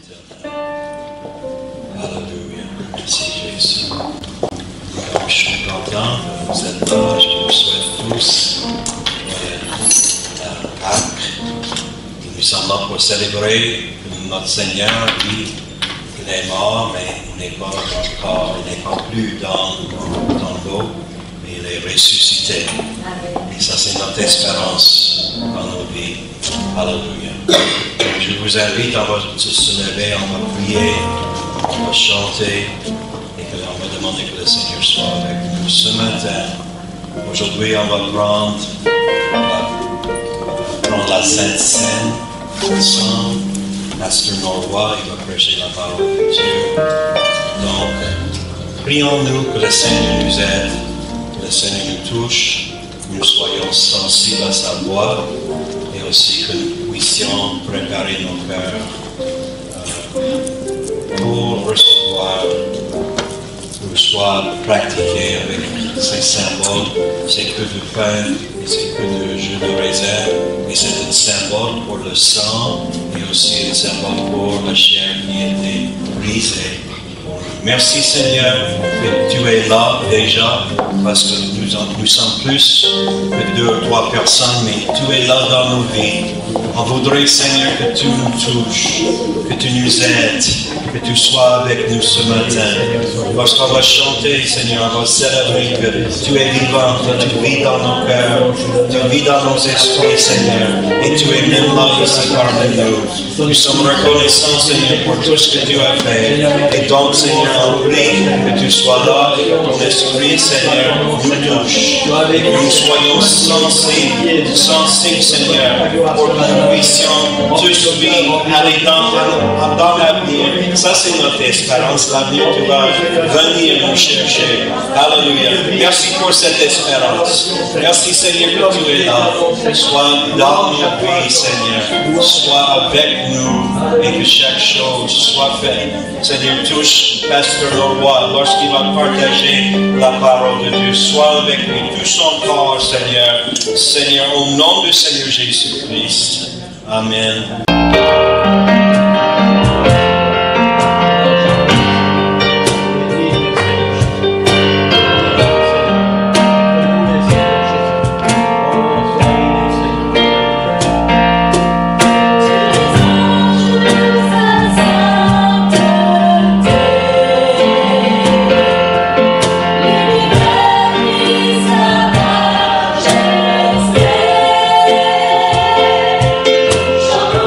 éternel. Alléluia. Merci Jésus. Je suis content que vous êtes là. Je vous souhaite tous la Pâques. Nous sommes là pour célébrer notre Seigneur qui est mort, mais il n'est pas encore, il n'est pas plus dans l'eau, mais il est ressuscité. Et ça, c'est notre espérance dans nos vies. Alléluia. Je vous invite, on va se lever, on va prier, on va chanter, et on va demander que le Seigneur soit avec nous ce matin. Aujourd'hui, on va prendre la Sainte Seine ensemble. Pasteur Norroy, il va prêcher la parole de Dieu. Donc, prions-nous que le Seigneur nous aide, que le Seigneur nous touche, que nous soyons sensibles à sa voix, et aussi que nous puissions préparer nos cœurs pour recevoir, ou soit pratiquer avec ces symboles, ces queues de pain et ces queues de jus de raisin. Et c'est un symbole pour le sang et aussi un symbole pour la chair qui a été brisée. Merci Seigneur que tu es là déjà, parce que nous sommes plus que 2 ou 3 personnes, mais tu es là dans nos vies. On voudrait Seigneur que tu nous touches, que tu nous aides, que tu sois avec nous ce matin. Lorsqu'on va chanter Seigneur, on va célébrer que tu es vivant, que tu vis dans nos cœurs, tu vis dans nos esprits Seigneur, et tu es même là ici parmi nous. Nous sommes reconnaissants Seigneur pour tout ce que tu as fait. Et donc Seigneur, on prie que tu sois là et que ton esprit, Seigneur, nous touche. Et que nous soyons sensibles, Seigneur, pour que nous puissions tous vivre, aller dans l'avenir. Ça, c'est notre espérance. L'avenir, tu vas venir nous chercher. Alléluia. Merci pour cette espérance. Merci, Seigneur, que tu es là. Sois dans nos vies, Seigneur. Sois avec nous et que chaque chose soit faite. Seigneur, touche Pasteur Norroy lorsqu'il va partager la parole de Dieu. Sois avec lui, touche son corps, Seigneur. Seigneur, au nom du Seigneur Jésus-Christ. Amen. Show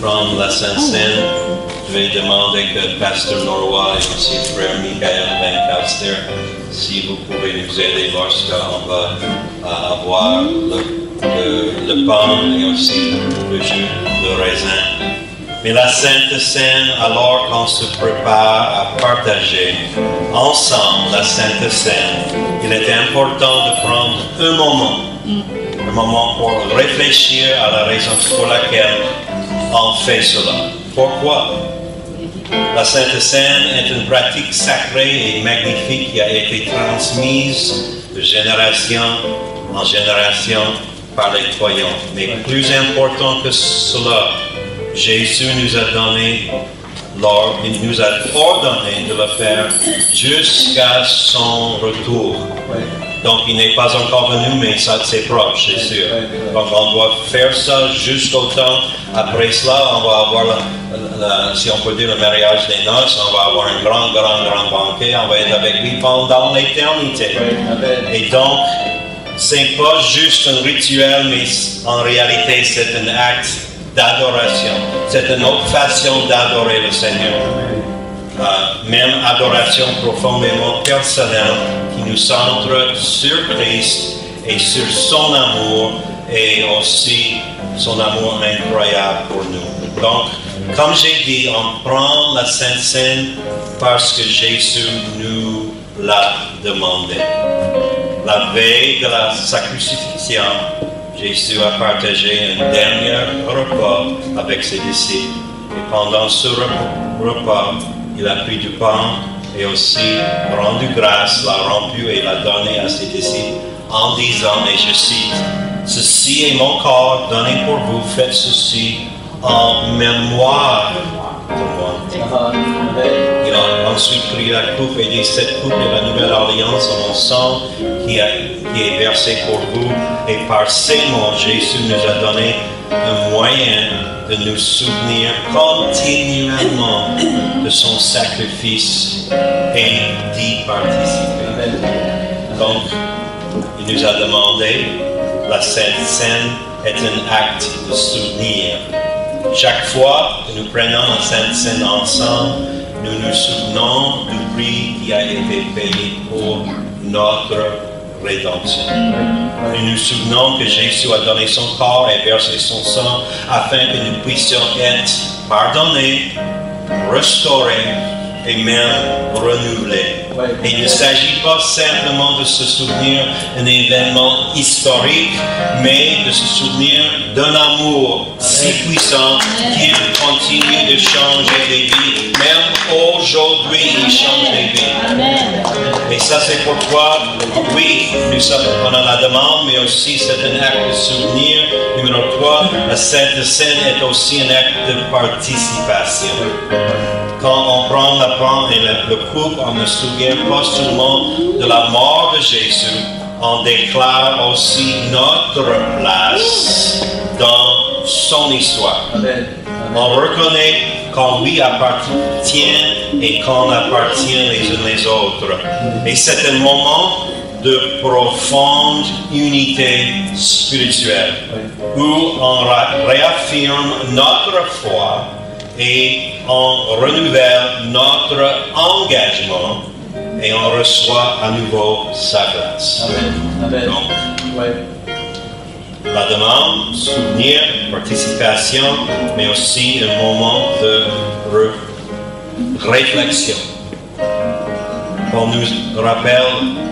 prendre la Sainte Seine, je vais demander que Pasteur Norrois et aussi Frère Michael Lancaster, si vous pouvez nous aider lorsqu'on va avoir le pain et aussi le jus de raisin. Mais la Sainte Seine, alors qu'on se prépare à partager ensemble la Sainte Seine, il est important de prendre un moment pour réfléchir à la raison pour laquelle on fait cela. Pourquoi? La Sainte Seine est une pratique sacrée et magnifique qui a été transmise de génération en génération par les croyants. Mais plus important que cela, Jésus nous a donné, il nous a ordonné de le faire jusqu'à son retour. Donc il n'est pas encore venu, mais ça c'est proche, c'est sûr. Donc on doit faire ça jusqu'au temps. Après cela, on va avoir, si on peut dire, le mariage des noces. On va avoir un grand banquet. On va être avec lui pendant l'éternité. Et donc, c'est pas juste un rituel, mais en réalité c'est un acte d'adoration. C'est une autre façon d'adorer le Seigneur. Même adoration profondément personnelle qui nous centre sur Christ et sur son amour et aussi son amour incroyable pour nous. Donc, comme j'ai dit, on prend la Sainte Seine parce que Jésus nous l'a demandé. La veille de sa crucifixion, Jésus a partagé un dernier repas avec ses disciples. Et pendant ce repas, il a pris du pain et aussi rendu grâce, l'a rompu et l'a donné à ses disciples en disant, et je cite, « Ceci est mon corps donné pour vous, faites ceci en mémoire de moi. » Il a ensuite pris la coupe et dit, « Cette coupe est la nouvelle alliance en mon sang qui est versé pour vous. » Et par ces mots, Jésus nous a donné un moyen de nous souvenir continuellement de son sacrifice et d'y participer. Donc, il nous a demandé, la Sainte Seine est un acte de souvenir. Chaque fois que nous prenons la Sainte Seine ensemble, nous nous souvenons du prix qui a été payé pour notre rédemption. Nous nous souvenons que Jésus a donné son corps et versé son sang afin que nous puissions être pardonnés, restaurés et même renouvelés. Et il ne s'agit pas simplement de se souvenir d'un événement historique, mais de se souvenir d'un amour si puissant qu'il continue de changer des vies. Même aujourd'hui, il change des vies. Et ça, c'est pourquoi, oui, on a la demande, mais aussi c'est un acte de souvenir. Numéro 3, la Sainte Seine est aussi un acte de participation. Quand on prend la pain et le coupe, on ne se souvient pas seulement de la mort de Jésus, on déclare aussi notre place dans son histoire. Amen. On reconnaît qu'on lui appartient et qu'on appartient les uns les autres. Et c'est un moment de profonde unité spirituelle où on réaffirme notre foi et on renouvelle notre engagement et on reçoit à nouveau sa grâce. Amen. Donc, la demande, souvenir, participation, mais aussi un moment de réflexion. On nous rappelle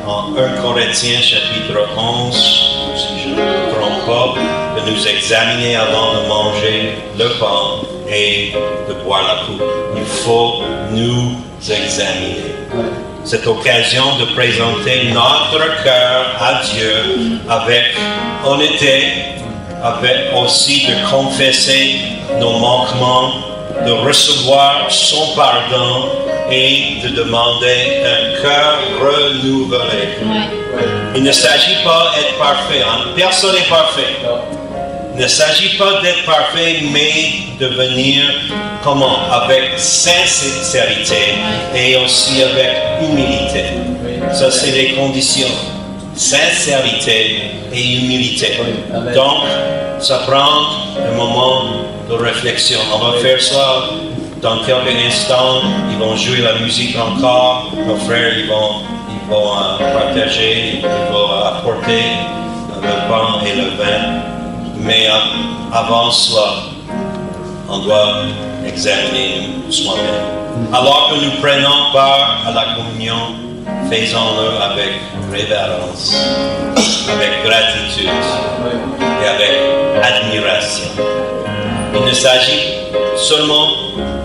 en 1 Corinthiens chapitre 11, si je ne me trompe pas, de nous examiner avant de manger le pain et de boire la coupe. Il faut nous examiner. Cette occasion de présenter notre cœur à Dieu avec honnêteté, avec aussi de confesser nos manquements, de recevoir son pardon et de demander un cœur renouvelé. Il ne s'agit pas d'être parfait. Personne n'est parfait. Il ne s'agit pas d'être parfait, mais de venir comment? Avec sincérité et aussi avec humilité. Ça, c'est les conditions. Sincérité et humilité. Donc, ça prend un moment de réflexion. On va faire ça dans quelques instants. Ils vont jouer la musique encore. Nos frères, ils vont partager, ils vont apporter le pain et le vin. Mais avant cela, on doit examiner soi-même. Alors que nous prenons part à la communion, faisons-le avec révérence, avec gratitude et avec admiration. Il ne s'agit seulement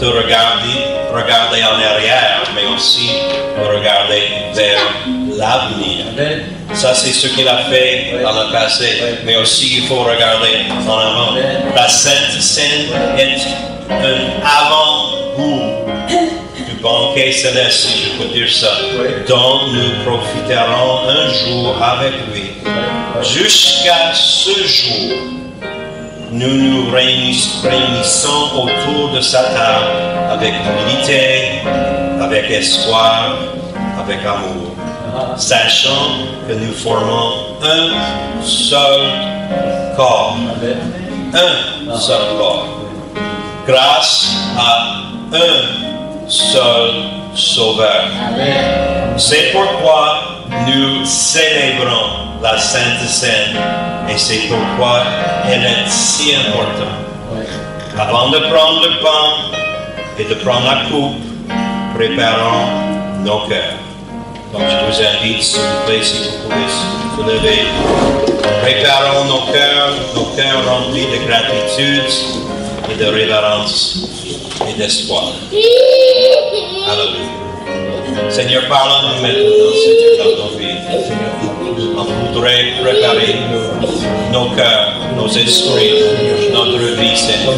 de regarder en arrière, mais aussi de regarder vers l'avenir. Ça, c'est ce qu'il a fait dans le passé, mais aussi il faut regarder en avant. La Sainte Seine est un avant-goût du banquet céleste, si je peux dire ça, dont nous profiterons un jour avec lui. Jusqu'à ce jour, nous nous réunissons autour de sa table avec humilité, avec espoir, avec amour, sachant que nous formons un seul corps, un seul corps, grâce à un seul Sauveur. C'est pourquoi nous célébrons la Sainte Seine et c'est pourquoi elle est si importante. Avant de prendre le pain et de prendre la coupe, préparons nos cœurs. Donc je vous invite, s'il vous plaît, si vous pouvez vous lever. Préparons nos cœurs remplis de gratitude et de révérence et d'espoir. Alléluia. Seigneur, parle-nous maintenant, Seigneur, dans nos vies. On voudrait préparer nos cœurs, nos esprits, notre vie, Seigneur.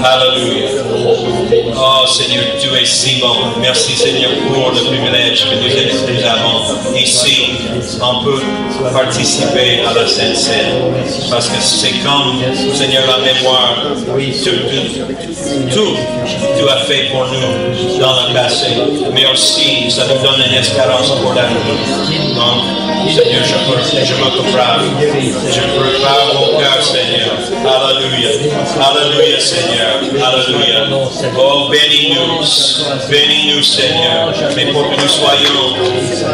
Alléluia. Oh Seigneur, tu es si bon. Merci Seigneur pour le privilège que nous avons ici. On peut participer à la Sainte Seine parce que c'est comme, Seigneur, la mémoire. Tout tu as fait pour nous dans le passé, mais aussi ça nous donne une espérance pour l'avenir. Donc, Seigneur, je me prépare. Je prépare mon cœur, Seigneur. Alléluia. Alléluia, Seigneur. Alléluia. Oh, bénis-nous, Seigneur. Mais pour que nous soyons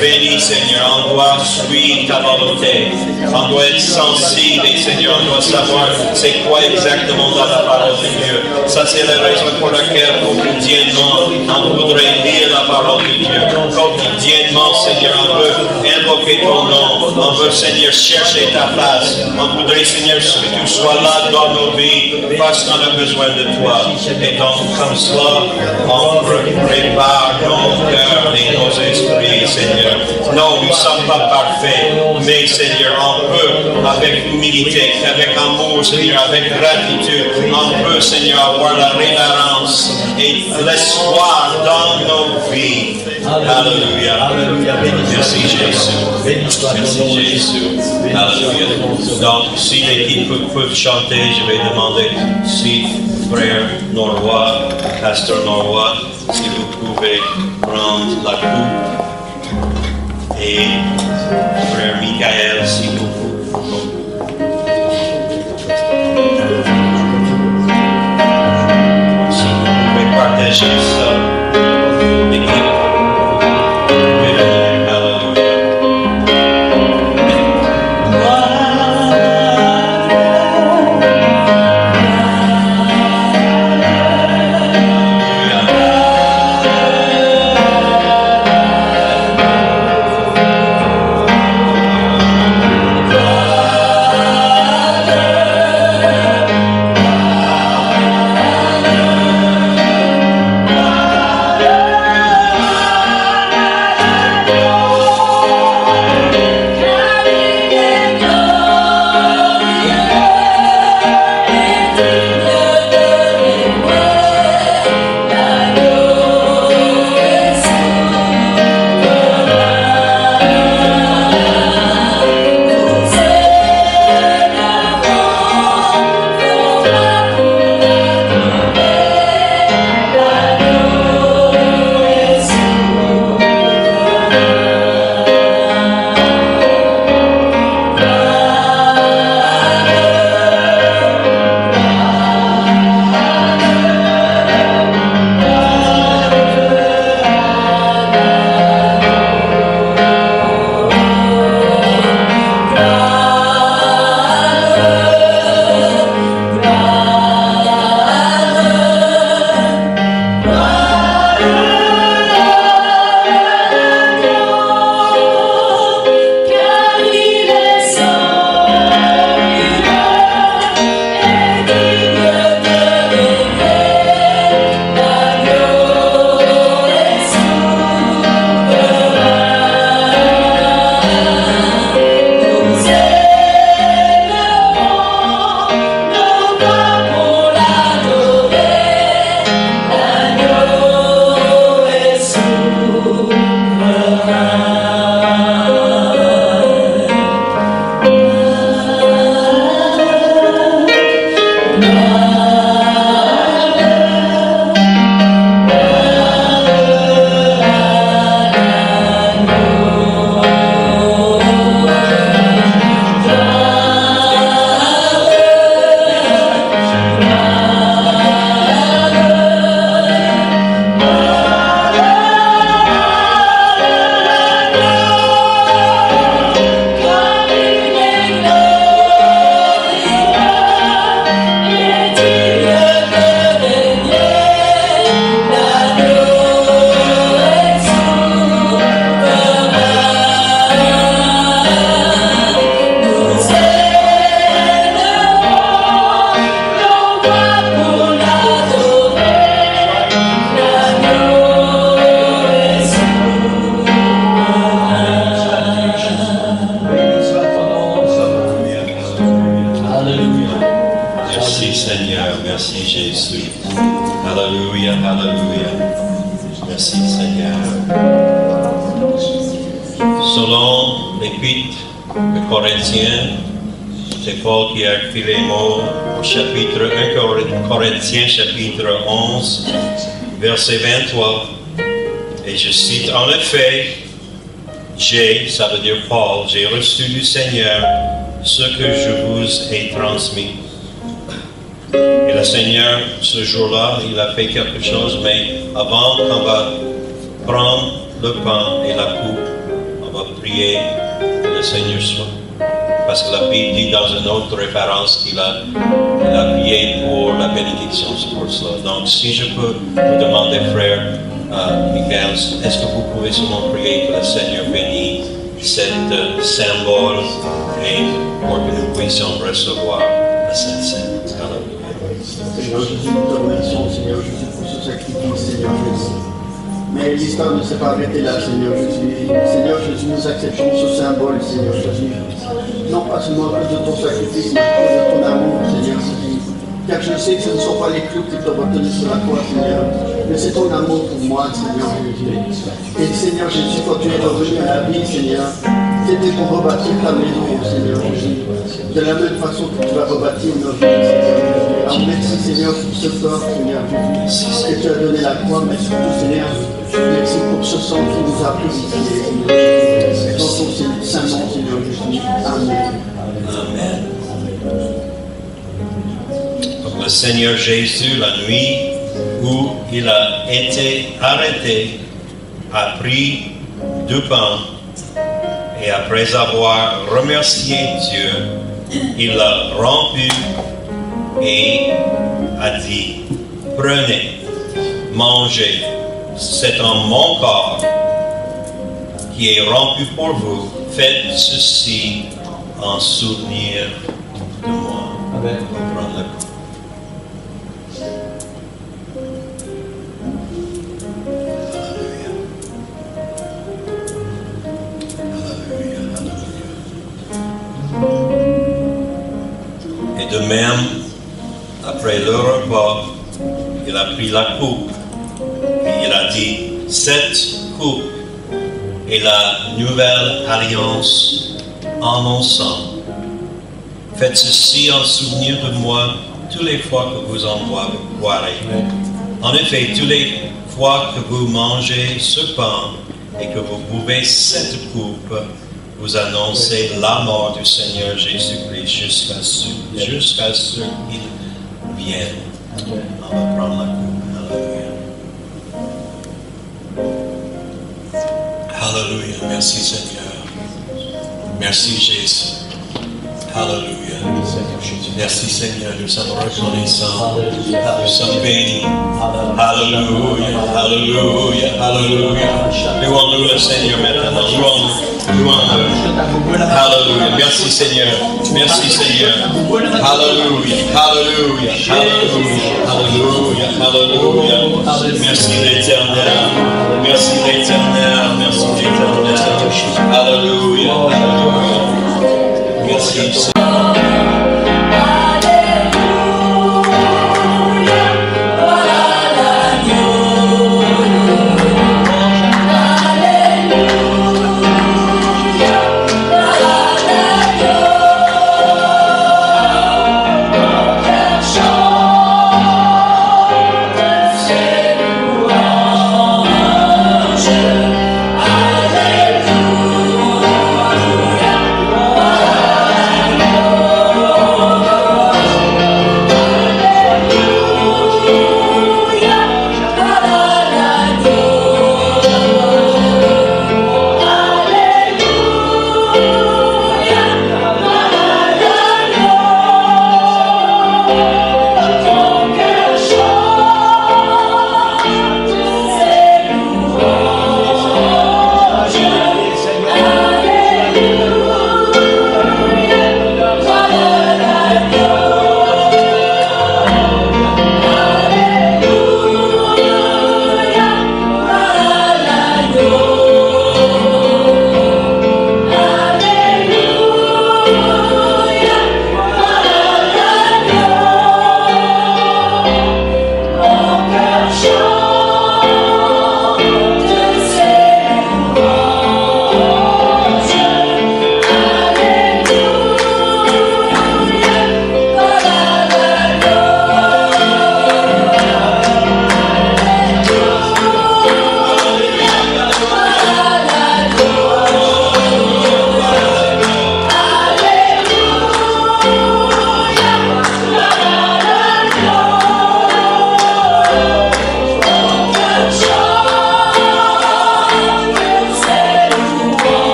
bénis, Seigneur, on doit suivre ta volonté. On doit être sensible, et Seigneur, on doit savoir c'est quoi exactement dans la parole de Dieu. Ça, c'est la raison pour laquelle quotidiennement, on voudrait lire la parole de Dieu. Quotidiennement, Seigneur, on veut invoquer ton nom. On veut, Seigneur, chercher ta face. On voudrait, Seigneur, que tu sois là dans nos vies parce qu'on a besoin de toi. Et donc, comme cela, on prépare nos cœurs et nos esprits, Seigneur. Non, nous ne sommes pas parfaits, mais, Seigneur, on peut, avec humilité, avec amour, Seigneur, avec gratitude, on peut, Seigneur, avoir la révérence et l'espoir dans nos vies. Alléluia. Merci Jésus. Merci Jésus. Alléluia. Donc, si l'équipe peut chanter, je vais demander si frère Norrois, pasteur Norrois, si vous pouvez prendre la coupe. Et frère Michael, si vous pouvez partager ça. L'équipe. l'Épître de Corinthiens, c'est Paul qui a écrit les mots au chapitre 1 Corinthiens, chapitre 11, verset 23. Et je cite, en effet, ça veut dire Paul, j'ai reçu du Seigneur ce que je vous ai transmis. Et le Seigneur, ce jour-là, il a fait quelque chose, mais avant qu'on va prendre le pain et la coupe, on va prier que le Seigneur soit. Parce que la Bible dit dans une autre référence qu'il a prié pour la bénédiction, c'est pour cela. Donc, si je peux vous demander, frère Michael, est-ce que vous pouvez seulement prier que le Seigneur bénisse cette symbole et pour que nous puissions recevoir la Sainte Seine. Seigneur Jésus, nous te remercions, Seigneur Jésus, pour ce sacrifice, Seigneur Jésus. Mais l'histoire ne s'est pas arrêtée là, Seigneur Jésus. Seigneur Jésus, nous acceptons ce symbole, Seigneur Jésus. Non pas seulement à cause de ton sacrifice, mais à cause de ton amour, Seigneur Jésus. Car je sais que ce ne sont pas les clous qui t'ont retenu sur la croix, Seigneur, mais c'est ton amour pour moi, Seigneur Jésus. Et Seigneur Jésus, quand tu es revenu à la vie, Seigneur, c'était pour rebâtir ta maison, Seigneur Jésus. De la même façon que tu vas rebâtir nos vies, Seigneur Jésus. Alors merci, Seigneur, pour ce corps, Seigneur Jésus, que tu as donné la croix, mais surtout, Seigneur, merci pour ce sang qui nous a purifiés, Seigneur Jésus. Dans ton saint nom, Seigneur Jésus. Amen. Amen. Le Seigneur Jésus, la nuit où il a été arrêté, a pris du pain et après avoir remercié Dieu, il l'a rompu et a dit, prenez, mangez, c'est en mon corps qui est rompu pour vous, faites ceci en souvenir de moi. Amen. Et de même, après le repas, il a pris la coupe et il a dit, cette coupe est la nouvelle alliance en mon sang. Faites ceci en souvenir de moi toutes les fois que vous en boirez. En effet, toutes les fois que vous mangez ce pain et que vous buvez cette coupe, vous annoncez la mort du Seigneur Jésus-Christ jusqu'à ce qu'il vienne. On va prendre la coupe. Alléluia. Alléluia. Merci Seigneur. Merci Jésus. Alléluia. Merci Seigneur, nous sommes reconnaissants. Nous sommes bénis. Alléluia. Alléluia. Alléluia. Louons-nous le Seigneur maintenant. Louons-le. Alléluia. Merci Seigneur. Merci Seigneur. Alléluia. Alléluia. Alléluia. Alléluia. Alléluia. Merci l'Éternel. Merci l'Éternel. Merci l'Éternel. Alléluia. Alléluia. Merci Seigneur. Alléluia.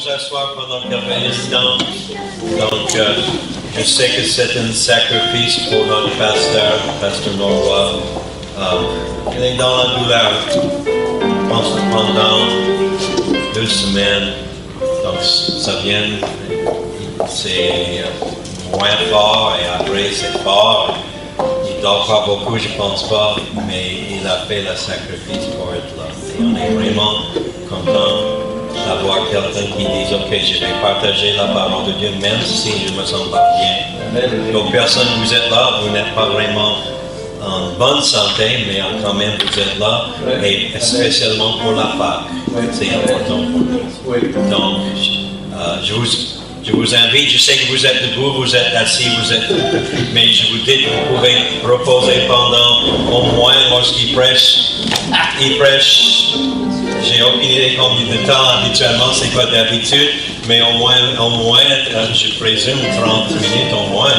ce soir pendant qu'il y avait l'incident. Donc, je sais que c'est un sacrifice pour notre pasteur Norrois. Il est dans la douleur. Je pense que pendant 2 semaines, donc ça vient, c'est moins fort et après c'est fort. Il ne dort pas beaucoup, je ne pense pas, mais il a fait le sacrifice pour être là. Et on est vraiment content d'avoir quelqu'un qui dit ok, je vais partager la parole de Dieu même si je ne me sens pas bien. Donc personne, vous êtes là, vous n'êtes pas vraiment en bonne santé, mais quand même vous êtes là, et spécialement pour la Pâque. C'est important pour nous. Donc, je vous invite, je sais que vous êtes debout, vous êtes assis, mais je vous dis que vous pouvez reposer pendant au moins lorsqu'il prêche. Il prêche, j'ai aucune idée combien de temps habituellement, c'est quoi d'habitude, mais au moins, je présume 30 minutes au moins.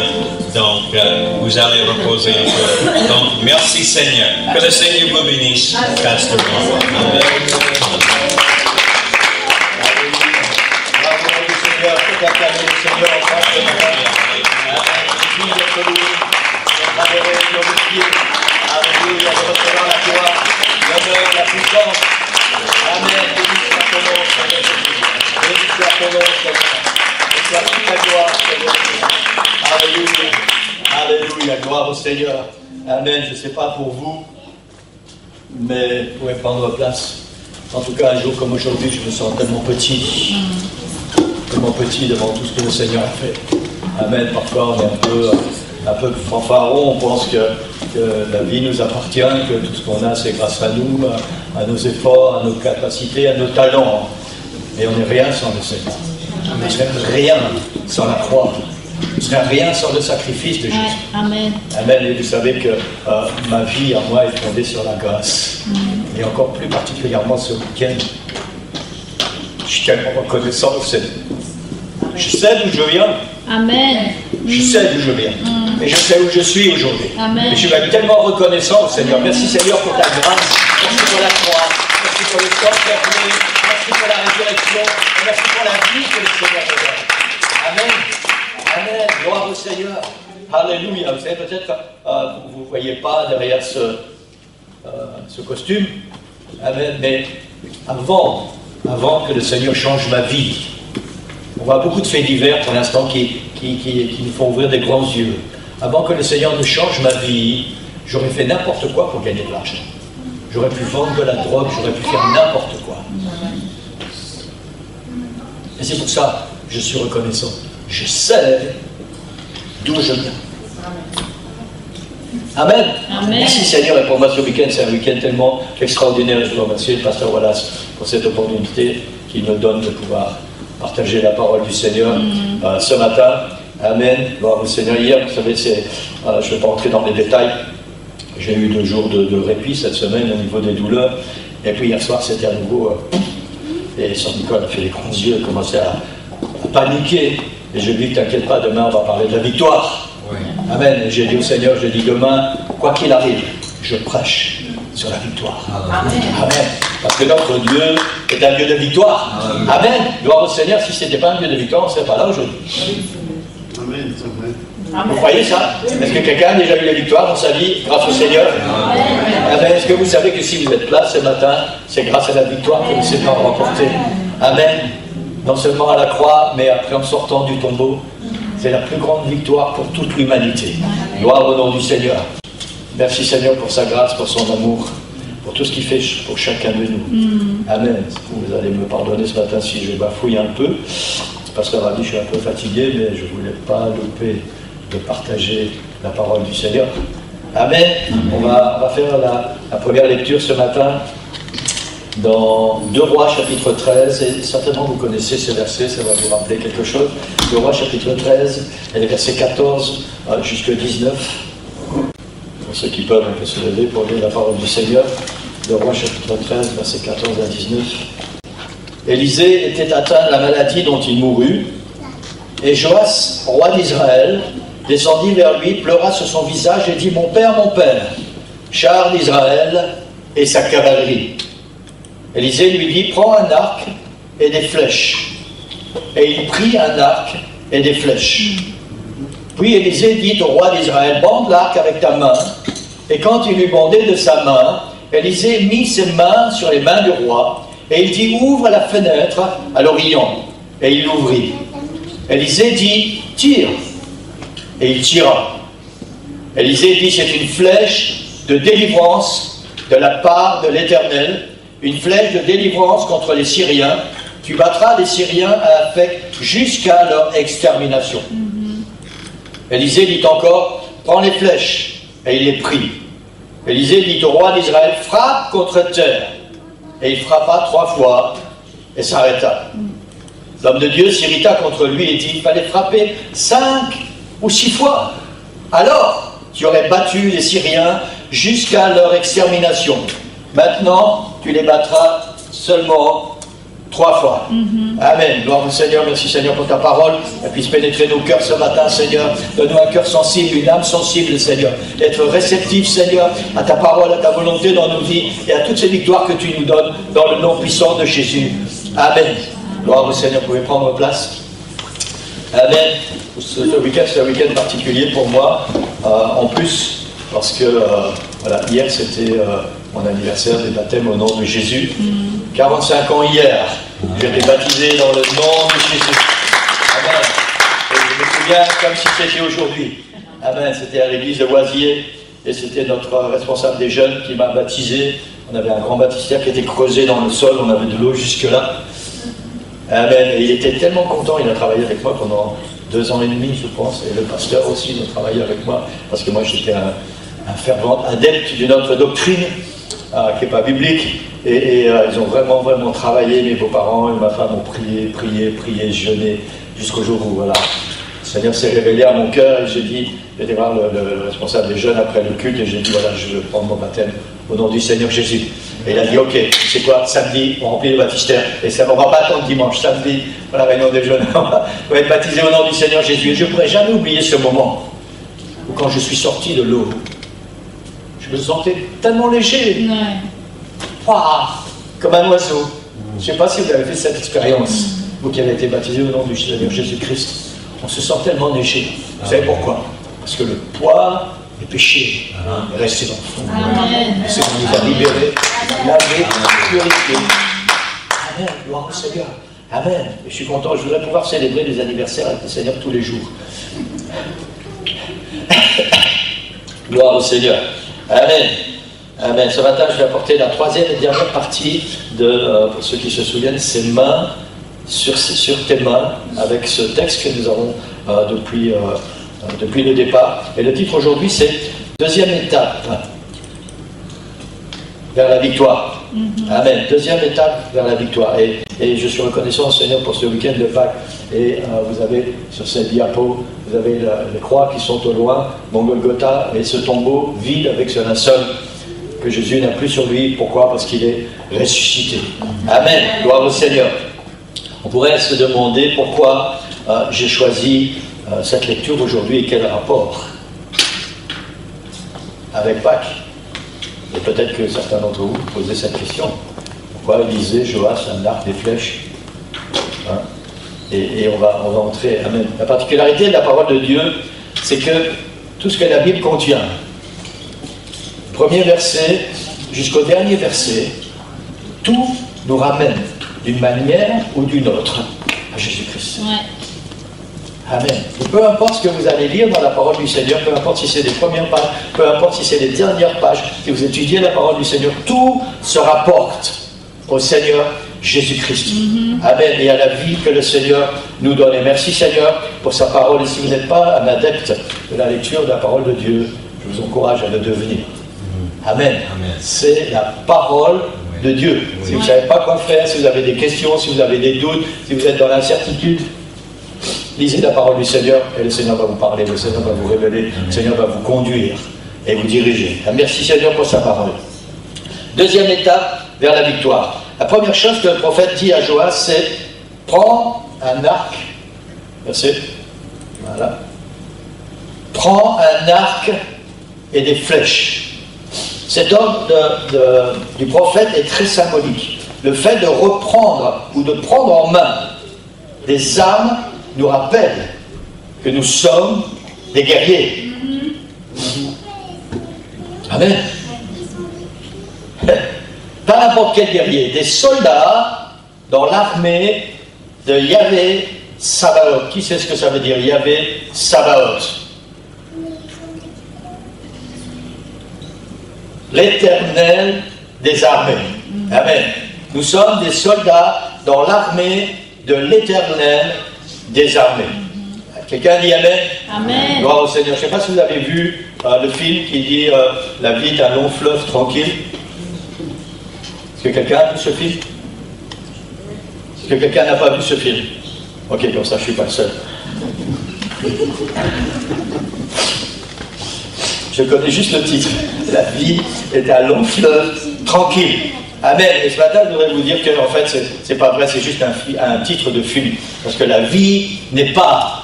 Donc, vous allez reposer un peu. Donc, merci Seigneur. Que le Seigneur vous bénisse, Pasteur Norrois. Amen. Alléluia, gloire au Seigneur. Amen. Je ne sais pas pour vous, mais vous pouvez prendre place. En tout cas, un jour comme aujourd'hui, je me sens tellement petit devant tout ce que le Seigneur a fait. Amen. Parfois, on est un peu fanfaron, on pense que la vie nous appartient, que tout ce qu'on a, c'est grâce à nous, à nos efforts, à nos capacités, à nos talents. Mais on n'est rien sans le Seigneur. On ne serait rien sans la croix. On ne serait rien sans le sacrifice de Jésus. Amen. Amen. Et vous savez que ma vie à moi est fondée sur la grâce. Et encore plus particulièrement ce week-end, je suis tellement reconnaissant au Seigneur. Je sais d'où je viens. Amen. Je sais d'où je viens. Et je sais où je suis aujourd'hui. Amen. Et je suis tellement reconnaissant au Seigneur. Merci Seigneur pour ta grâce. Merci pour la croix. Merci pour le sang perdu. Merci pour la résurrection. Et merci pour la vie que le Seigneur me donne. Amen. Amen. Gloire au Seigneur. Alléluia. Vous savez, peut-être vous ne voyez pas derrière ce costume. Amen. Mais avant que le Seigneur change ma vie, on voit beaucoup de faits divers pour l'instant qui nous font ouvrir des grands yeux. Avant que le Seigneur ne change ma vie, j'aurais fait n'importe quoi pour gagner de l'argent. J'aurais pu vendre de la drogue, j'aurais pu faire n'importe quoi. Et c'est pour ça que je suis reconnaissant. Je sais d'où je viens. Amen. Amen. Merci Seigneur. Et pour moi ce week-end, c'est un week-end tellement extraordinaire. Je dois remercier le pasteur Wallace pour cette opportunité qu'il me donne de pouvoir partager la parole du Seigneur ce matin. Amen. Gloire au Seigneur. Hier, vous savez, je ne vais pas entrer dans les détails. J'ai eu 2 jours de répit cette semaine au niveau des douleurs. Et puis hier soir, c'était à nouveau. Et Saint-Nicole a fait les grands yeux, a commencé à paniquer. Et je lui ai dit, t'inquiète pas, demain on va parler de la victoire. Oui. Amen. Et j'ai dit au Seigneur, j'ai dit demain, quoi qu'il arrive, je prêche sur la victoire. Amen. Amen. Parce que notre Dieu est un Dieu de victoire. Amen. Amen. Gloire au Seigneur. Si ce n'était pas un Dieu de victoire, on ne serait pas là aujourd'hui. Amen. Vous croyez ça? Est-ce que quelqu'un a déjà eu la victoire dans sa vie grâce au Seigneur? Amen. Est-ce que vous savez que si vous êtes là ce matin, c'est grâce à la victoire que le Seigneur a remporté? Amen. Non seulement à la croix, mais après en sortant du tombeau. C'est la plus grande victoire pour toute l'humanité. Gloire au nom du Seigneur. Merci Seigneur pour sa grâce, pour son amour, pour tout ce qu'il fait pour chacun de nous. Amen. Vous allez me pardonner ce matin si je bafouille un peu. Pasteur Ravi, je suis un peu fatigué, mais je ne voulais pas louper de partager la parole du Seigneur. Amen. On va faire la première lecture ce matin dans 2 Rois chapitre 13, et certainement vous connaissez ces versets, ça va vous rappeler quelque chose. 2 Rois chapitre 13, et les versets 14 jusqu'à 19. Pour ceux qui peuvent, on peut se lever pour lire la parole du Seigneur. 2 Rois chapitre 13, versets 14 à 19. Élisée était atteint de la maladie dont il mourut, et Joas, roi d'Israël, descendit vers lui, pleura sur son visage et dit, mon père, char d'Israël et sa cavalerie. Élisée lui dit, prends un arc et des flèches. et il prit un arc et des flèches. Puis Élisée dit au roi d'Israël, bande l'arc avec ta main. Et quand il eut bandé de sa main, Élisée mit ses mains sur les mains du roi, et il dit, ouvre la fenêtre à l'Orient. Et il l'ouvrit. Élisée dit, tire. Et il tira. Élisée dit, c'est une flèche de délivrance de la part de l'Éternel, une flèche de délivrance contre les Syriens. Tu battras les Syriens à Aphek jusqu'à leur extermination. Élisée dit encore, prends les flèches, et il les prit. Élisée dit au roi d'Israël, frappe contre terre. Et il frappa 3 fois, et s'arrêta. L'homme de Dieu s'irrita contre lui et dit, il fallait frapper 5 ou 6 fois. Alors, tu aurais battu les Syriens jusqu'à leur extermination. Maintenant, tu les battras seulement 3 fois. Amen. Gloire au Seigneur. Merci Seigneur pour ta parole. Elle puisse pénétrer nos cœurs ce matin, Seigneur. Donne-nous un cœur sensible, une âme sensible, Seigneur. D'être réceptif, Seigneur, à ta parole, à ta volonté dans nos vies et à toutes ces victoires que tu nous donnes dans le nom puissant de Jésus. Amen. Gloire au Seigneur. Vous pouvez prendre place. Amen. Ce week-end, c'est un week-end particulier pour moi. En plus, parce que voilà, hier, c'était mon anniversaire des baptêmes au nom de Jésus. 45 ans hier. J'ai été baptisé dans le nom de Jésus. Amen. Et je me souviens comme si c'était aujourd'hui. Amen. C'était à l'église de Oisier. Et c'était notre responsable des jeunes qui m'a baptisé. On avait un grand baptistère qui était creusé dans le sol. On avait de l'eau jusque-là. Amen. Et il était tellement content. Il a travaillé avec moi pendant 2 ans et demi, je pense. Et le pasteur aussi a travaillé avec moi. Parce que moi, j'étais un fervent adepte d'une autre doctrine qui n'est pas biblique. Et ils ont vraiment travaillé, mes beaux-parents et ma femme ont prié, jeûné, jusqu'au jour où, voilà, le Seigneur s'est révélé à mon cœur et j'ai dit, j'étais voir le responsable des jeunes après le culte et j'ai dit, voilà, je veux prendre mon baptême au nom du Seigneur Jésus. Et il a dit, ok, c'est quoi, samedi, on remplit le baptistère. Et ça, on ne va pas attendre dimanche, samedi, pour la réunion des jeunes, on va être baptisé au nom du Seigneur Jésus. Et je ne pourrai jamais oublier ce moment où quand je suis sorti de l'eau, je me sentais tellement léger. Wow, comme un oiseau. Je ne sais pas si vous avez fait cette expérience, vous qui avez été baptisé au nom du Seigneur Jésus-Christ. On se sent tellement léger. Vous savez pourquoi? Parce que le poids des péchés est resté dans le fond. Le Seigneur nous a libérés, lavés, purifiés. Amen, gloire au Seigneur. Amen. Et je suis content, je voudrais pouvoir célébrer les anniversaires avec le Seigneur tous les jours. Gloire au Seigneur. Amen. Amen. Ce matin, je vais apporter la 3e et dernière partie de, pour ceux qui se souviennent, ses mains sur tes mains, avec ce texte que nous avons depuis le départ. Et le titre aujourd'hui, c'est deuxième étape vers la victoire. Amen. Deuxième étape vers la victoire. Et je suis reconnaissant au Seigneur pour ce week-end de Pâques. Et vous avez sur cette diapo, vous avez les croix qui sont au loin, mon Golgotha et ce tombeau vide avec ce linceul que Jésus n'a plus sur lui. Pourquoi? Parce qu'il est ressuscité. Amen. Gloire au Seigneur. On pourrait se demander pourquoi j'ai choisi cette lecture aujourd'hui et quel rapport avec Pâques. Et peut-être que certains d'entre vous posaient cette question. Pourquoi Élisée, Joas, un arc, des flèches, hein? Et on va entrer. Amen. La particularité de la parole de Dieu, c'est que tout ce que la Bible contient, premier verset jusqu'au dernier verset, tout nous ramène d'une manière ou d'une autre à Jésus-Christ. Amen. Et peu importe ce que vous allez lire dans la parole du Seigneur, peu importe si c'est les premières pages, peu importe si c'est les dernières pages, si vous étudiez la parole du Seigneur, tout se rapporte au Seigneur Jésus-Christ. Amen. Et à la vie que le Seigneur nous donne. Et merci Seigneur pour sa parole. Et si vous n'êtes pas un adepte de la lecture de la parole de Dieu, je vous encourage à le devenir. Amen. C'est la parole de Dieu. Si vous ne savez pas quoi faire, si vous avez des questions, si vous avez des doutes, si vous êtes dans l'incertitude, lisez la parole du Seigneur et le Seigneur va vous parler, le Seigneur va vous révéler, le Seigneur va vous conduire et vous diriger. Merci Seigneur pour sa parole. Deuxième étape vers la victoire. La première chose que le prophète dit à Joas, c'est « Prends un arc. » Verset. Voilà. « Prends un arc et des flèches. » Cet ordre du prophète est très symbolique. Le fait de reprendre ou de prendre en main des âmes nous rappellent que nous sommes des guerriers. Amen. Pas n'importe quel guerrier, des soldats dans l'armée de Yahvé Sabaoth. Qui sait ce que ça veut dire, Yahvé Sabaoth? L'Éternel des armées. Amen. Nous sommes des soldats dans l'armée de l'Éternel des armées. Quelqu'un dit Amen? Amen. Gloire au Seigneur. Je ne sais pas si vous avez vu le film qui dit La vie est un long fleuve tranquille. Est-ce que quelqu'un a vu ce film? Est-ce que quelqu'un n'a pas vu ce film? Ok, comme ça je ne suis pas le seul. Je connais juste le titre. La vie est un long fleuve tranquille. Amen. Et ce matin, je voudrais vous dire que, en fait, c'est pas vrai, c'est juste un titre de film. Parce que la vie n'est pas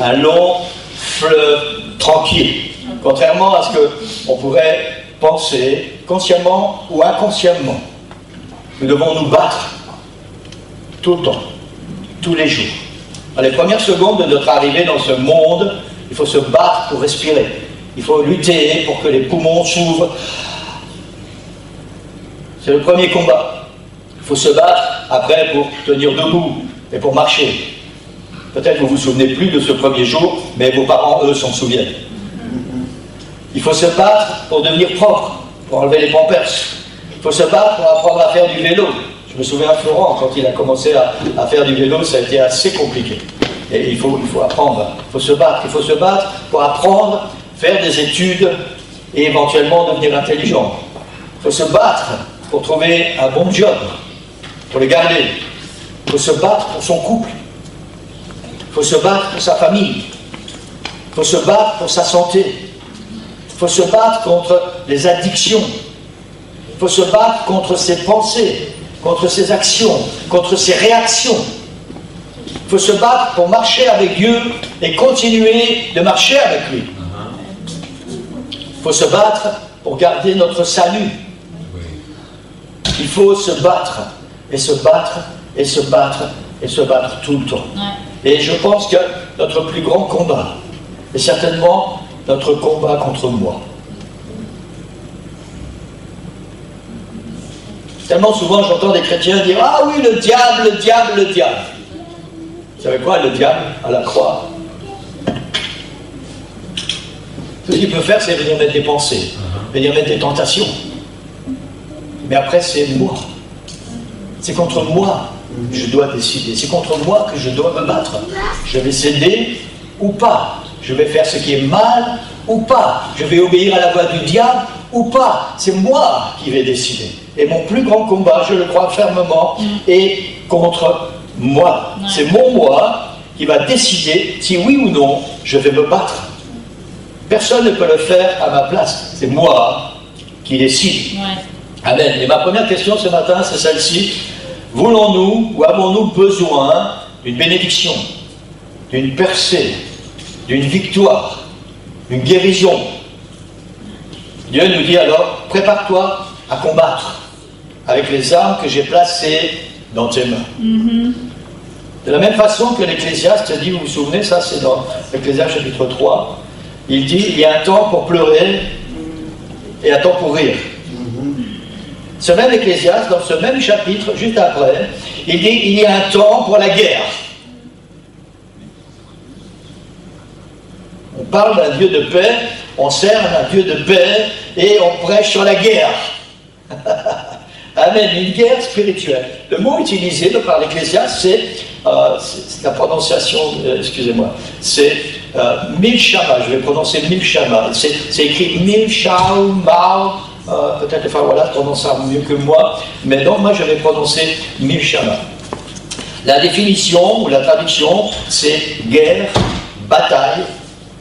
un long fleuve tranquille. Contrairement à ce qu'on pourrait penser, consciemment ou inconsciemment. Nous devons nous battre tout le temps, tous les jours. Dans les premières secondes de notre arrivée dans ce monde, il faut se battre pour respirer. Il faut lutter pour que les poumons s'ouvrent. C'est le premier combat. Il faut se battre après pour tenir debout et pour marcher. Peut-être que vous ne vous souvenez plus de ce premier jour, mais vos parents, eux, s'en souviennent. Il faut se battre pour devenir propre, pour enlever les pampers. Il faut se battre pour apprendre à faire du vélo. Je me souviens, Florent, quand il a commencé à faire du vélo, ça a été assez compliqué. Et il faut apprendre, il faut se battre. Il faut se battre pour apprendre, faire des études et éventuellement devenir intelligent. Il faut se battre pour trouver un bon job, pour le garder. Il faut se battre pour son couple. Il faut se battre pour sa famille. Il faut se battre pour sa santé. Il faut se battre contre les addictions. Il faut se battre contre ses pensées, contre ses actions, contre ses réactions. Il faut se battre pour marcher avec Dieu et continuer de marcher avec lui. Il faut se battre pour garder notre salut. Il faut se battre, et se battre, et se battre, et se battre tout le temps. Et je pense que notre plus grand combat est certainement notre combat contre moi. Tellement souvent j'entends des chrétiens dire « Ah oui, le diable, le diable, le diable ». Vous savez quoi, le diable à la croix? Tout ce qu'il peut faire, c'est venir mettre des pensées, venir mettre des tentations. Mais après, c'est moi. C'est contre moi que je dois décider. C'est contre moi que je dois me battre. Je vais céder ou pas. Je vais faire ce qui est mal ou pas. Je vais obéir à la voix du diable ou pas. C'est moi qui vais décider. Et mon plus grand combat, je le crois fermement, est contre moi. C'est mon moi qui va décider si oui ou non je vais me battre. Personne ne peut le faire à ma place. C'est moi qui décide. Amen. Et ma première question ce matin, c'est celle-ci. Voulons-nous ou avons-nous besoin d'une bénédiction, d'une percée, d'une victoire, d'une guérison? Dieu nous dit alors, prépare-toi à combattre avec les armes que j'ai placées dans tes mains. De la même façon que l'Ecclésiaste dit, vous vous souvenez, ça c'est dans l'Ecclésiaste chapitre 3, il dit, il y a un temps pour pleurer et un temps pour rire. Ce même Ecclésiaste, dans ce même chapitre, juste après, il dit, il y a un temps pour la guerre. On parle d'un Dieu de paix, on sert un Dieu de paix et on prêche sur la guerre. Amen, une guerre spirituelle. Le mot utilisé par l'Ecclésiaste, c'est la prononciation, excusez-moi, c'est Milshama, je vais prononcer Milshama. C'est écrit Milshama, peut-être, enfin voilà, je prononce ça mieux que moi, mais non, moi je vais prononcer Milshama. La définition ou la traduction, c'est guerre, bataille,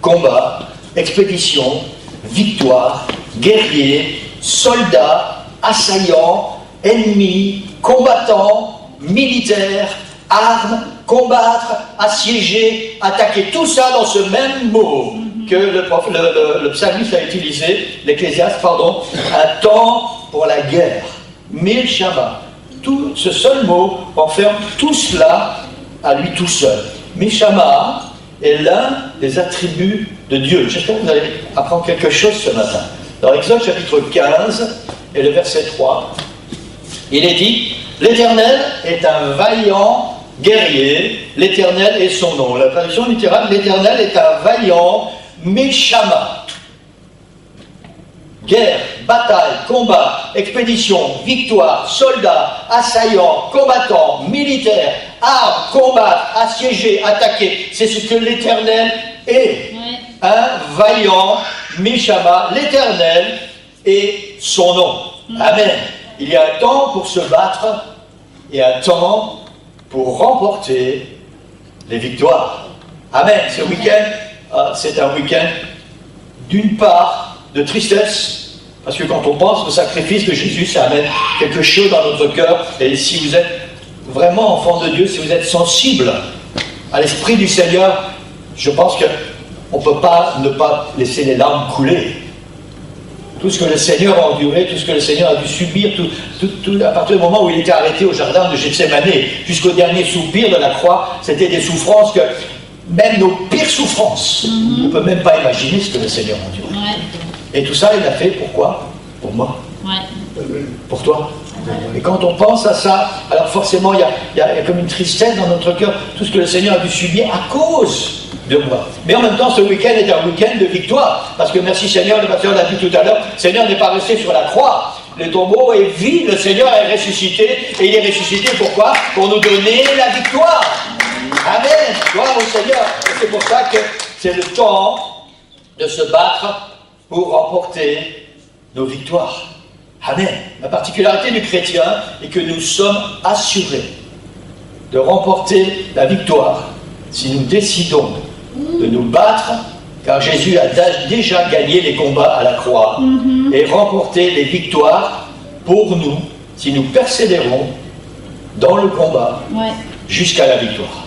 combat, expédition, victoire, guerrier, soldat, assaillant, ennemi, combattant, militaire, arme, combattre, assiéger, attaquer. Tout ça dans ce même mot que le psalmiste a utilisé, l'Ecclésiaste, pardon, un temps pour la guerre. Milshama. Tout ce seul mot enferme tout cela à lui tout seul. Mishama est l'un des attributs de Dieu. J'espère que vous allez apprendre quelque chose ce matin. Dans Exode chapitre 15 et le verset 3, il est dit « L'Éternel est un vaillant guerrier, l'Éternel est son nom. » La traduction littérale, l'Éternel est un vaillant Mishama. Guerre, bataille, combat, expédition, victoire, soldat, assaillant, combattant, militaire, armes, combattre, assiéger, attaquer. C'est ce que l'Éternel est. Un vaillant Mishama, l'Éternel est son nom. Amen. Il y a un temps pour se battre et un temps pour remporter les victoires. Amen. Ce week-end, c'est un week-end d'une part de tristesse, parce que quand on pense au sacrifice de Jésus, ça amène quelque chose dans notre cœur. Et si vous êtes vraiment enfant de Dieu, si vous êtes sensible à l'Esprit du Seigneur, je pense qu'on ne peut pas ne pas laisser les larmes couler. Tout ce que le Seigneur a enduré, tout ce que le Seigneur a dû subir, à partir du moment où il était arrêté au jardin de Gethsémane, jusqu'au dernier soupir de la croix, c'était des souffrances que, même nos pires souffrances, on ne peut même pas imaginer ce que le Seigneur a enduré. Et tout ça, il l'a fait pourquoi? Pour moi. Pour toi. Et quand on pense à ça, alors forcément, il y a comme une tristesse dans notre cœur, tout ce que le Seigneur a dû subir à cause de moi. Mais en même temps, ce week-end est un week-end de victoire. Parce que merci Seigneur, le pasteur l'a dit tout à l'heure, le Seigneur n'est pas resté sur la croix. Le tombeau est vide, le Seigneur est ressuscité. Et il est ressuscité pourquoi? Pour nous donner la victoire. Amen. Gloire au Seigneur. Et c'est pour ça que c'est le temps de se battre pour remporter nos victoires. Amen. La particularité du chrétien est que nous sommes assurés de remporter la victoire si nous décidons de nous battre, car Jésus a déjà gagné les combats à la croix et remporté les victoires pour nous si nous persévérons dans le combat jusqu'à la victoire.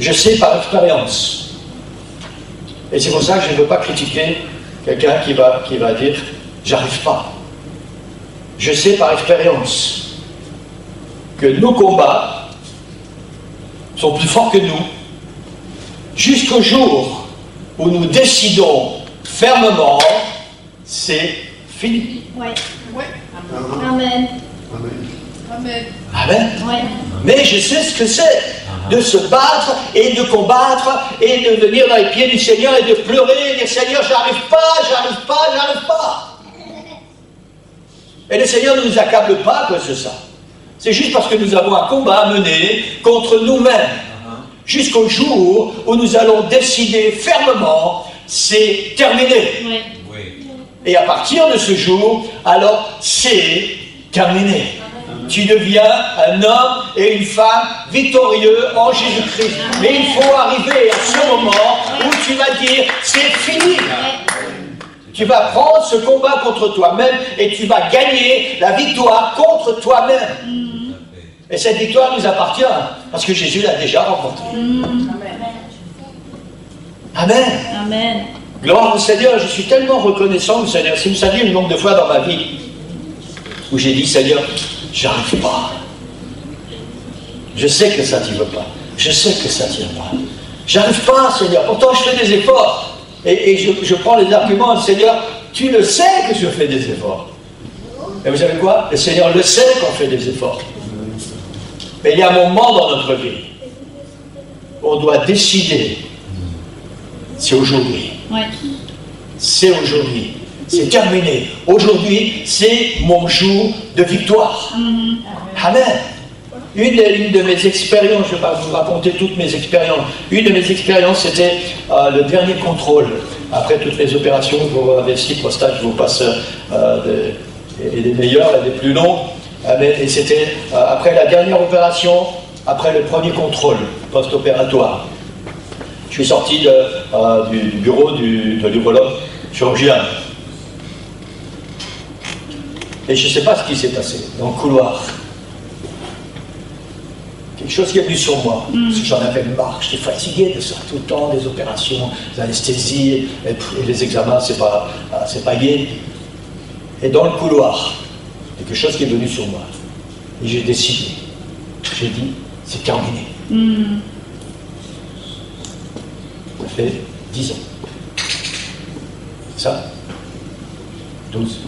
Je sais par expérience. Et c'est pour ça que je ne veux pas critiquer quelqu'un qui va dire « j'arrive pas ». Je sais par expérience que nos combats sont plus forts que nous jusqu'au jour où nous décidons fermement, c'est fini. Amen. Amen. Mais je sais ce que c'est de se battre et de combattre et de venir dans les pieds du Seigneur et de pleurer et dire Seigneur, j'arrive pas. Et le Seigneur ne nous accable pas à cause de ça. C'est juste parce que nous avons un combat à mener contre nous-mêmes. Jusqu'au jour où nous allons décider fermement, c'est terminé. Et à partir de ce jour, alors c'est terminé. Tu deviens un homme et une femme victorieux en Jésus-Christ. Mais il faut arriver à ce moment où tu vas dire, c'est fini. Tu vas prendre ce combat contre toi-même et tu vas gagner la victoire contre toi-même. Et cette victoire nous appartient parce que Jésus l'a déjà remportée. Amen. Amen. Gloire au Seigneur, je suis tellement reconnaissant au Seigneur. Si vous saviez le nombre de fois dans ma vie où j'ai dit, Seigneur, j'arrive pas. Je sais que ça ne t'y veut pas. Je sais que ça ne t'y veut pas. J'arrive pas, Seigneur. Pourtant, je fais des efforts. Et je prends les arguments, Seigneur, tu le sais que je fais des efforts. Et vous savez quoi? Le Seigneur le sait qu'on fait des efforts. Mais il y a un moment dans notre vie où on doit décider. C'est aujourd'hui. C'est aujourd'hui. C'est terminé. Aujourd'hui, c'est mon jour de victoire. Amen. Une de mes expériences, je ne vais pas vous raconter toutes mes expériences, une de mes expériences, c'était le dernier contrôle. Après toutes les opérations, vous avez 6 prostates, je vous passe des meilleures, des plus longues. Et c'était après la dernière opération, après le premier contrôle post-opératoire. Je suis sorti du bureau de l'urologue chirurgien. Et je ne sais pas ce qui s'est passé dans le couloir. Quelque chose qui est venu sur moi. Parce que j'en avais marre, j'étais fatigué de ça, tout le temps, des opérations, des anesthésies, et les examens, c'est pas gai. Et dans le couloir, quelque chose qui est venu sur moi. Et j'ai décidé. J'ai dit, c'est terminé. Ça fait 10 ans. Ça 12.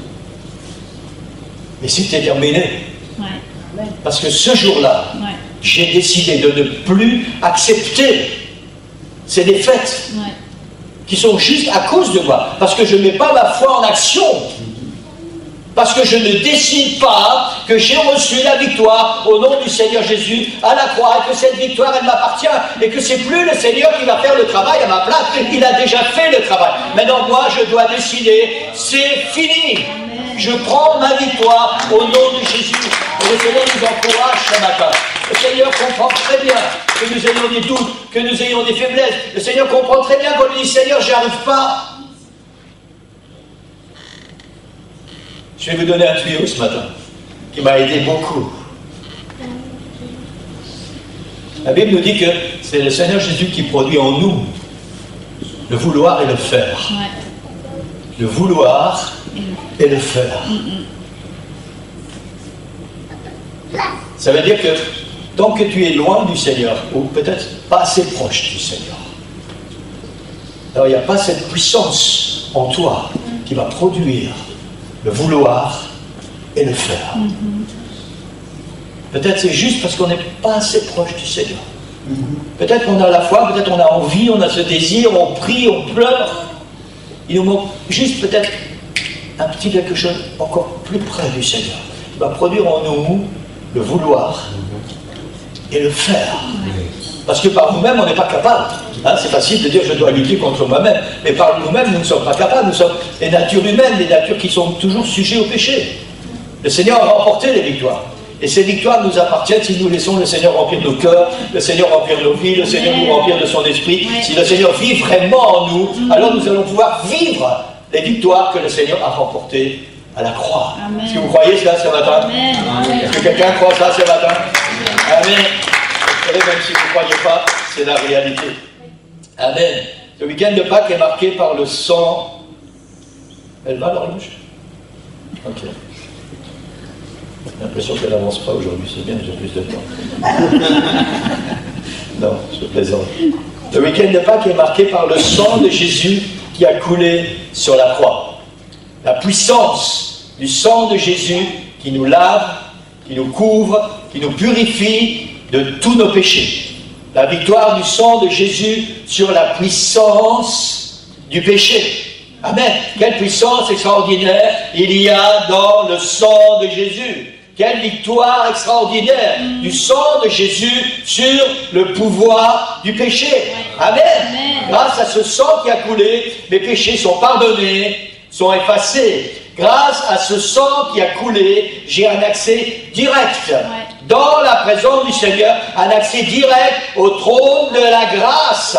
Mais c'était terminé. Ouais. Parce que ce jour-là, Ouais. j'ai décidé de ne plus accepter ces défaites Ouais. qui sont juste à cause de moi. Parce que je ne mets pas ma foi en action. Parce que je ne décide pas que j'ai reçu la victoire au nom du Seigneur Jésus à la croix et que cette victoire, elle m'appartient et que c'est plus le Seigneur qui va faire le travail à ma place. Il a déjà fait le travail. Maintenant, moi, je dois décider, c'est fini. Je prends ma victoire au nom de Jésus. Et le Seigneur nous encourage ce matin. Le Seigneur comprend très bien que nous ayons des doutes, que nous ayons des faiblesses. Le Seigneur comprend très bien qu'on lui dit, Seigneur, j'y arrive pas. Je vais vous donner un tuyau ce matin, qui m'a aidé beaucoup. La Bible nous dit que c'est le Seigneur Jésus qui produit en nous le vouloir et le faire. Ouais. Le vouloir et le faire. Ça veut dire que tant que tu es loin du Seigneur, ou peut-être pas assez proche du Seigneur, alors il n'y a pas cette puissance en toi qui va produire le vouloir et le faire. Peut-être c'est juste parce qu'on n'est pas assez proche du Seigneur. Peut-être qu'on a la foi, peut-être on a envie, on a ce désir, on prie, on pleure. Il nous manque juste peut-être un petit quelque chose encore plus près du Seigneur, qui va produire en nous le vouloir et le faire. Parce que par nous-mêmes, on n'est pas capable. Hein, c'est facile de dire je dois lutter contre moi-même, mais par nous-mêmes, nous ne sommes pas capables. Nous sommes des natures humaines, des natures qui sont toujours sujets au péché. Le Seigneur a remporté les victoires. Et ces victoires nous appartiennent si nous laissons le Seigneur remplir nos cœurs, le Seigneur remplir nos vies, le Seigneur nous remplir de son esprit. Si le Seigneur vit vraiment en nous, alors nous allons pouvoir vivre les victoires que le Seigneur a remportées à la croix. Amen. Est-ce que vous croyez cela ce matin? Amen. Est-ce que quelqu'un croit ça ce matin? Amen. Vous savez, même si vous ne croyez pas, c'est la réalité. Amen. Le week-end de Pâques est marqué par le sang. Elle va l'horloge? Ok. J'ai l'impression qu'elle n'avance pas aujourd'hui, c'est bien, j'ai plus de temps. Non, je plaisante. Le week-end de Pâques est marqué par le sang de Jésus qui a coulé sur la croix. La puissance du sang de Jésus qui nous lave, qui nous couvre, qui nous purifie de tous nos péchés. La victoire du sang de Jésus sur la puissance du péché. Amen. Quelle puissance extraordinaire il y a dans le sang de Jésus. Quelle victoire extraordinaire du sang de Jésus sur le pouvoir du péché. Amen. Grâce à ce sang qui a coulé, mes péchés sont pardonnés, sont effacés. Grâce à ce sang qui a coulé, j'ai un accès direct dans la présence du Seigneur, un accès direct au trône de la grâce.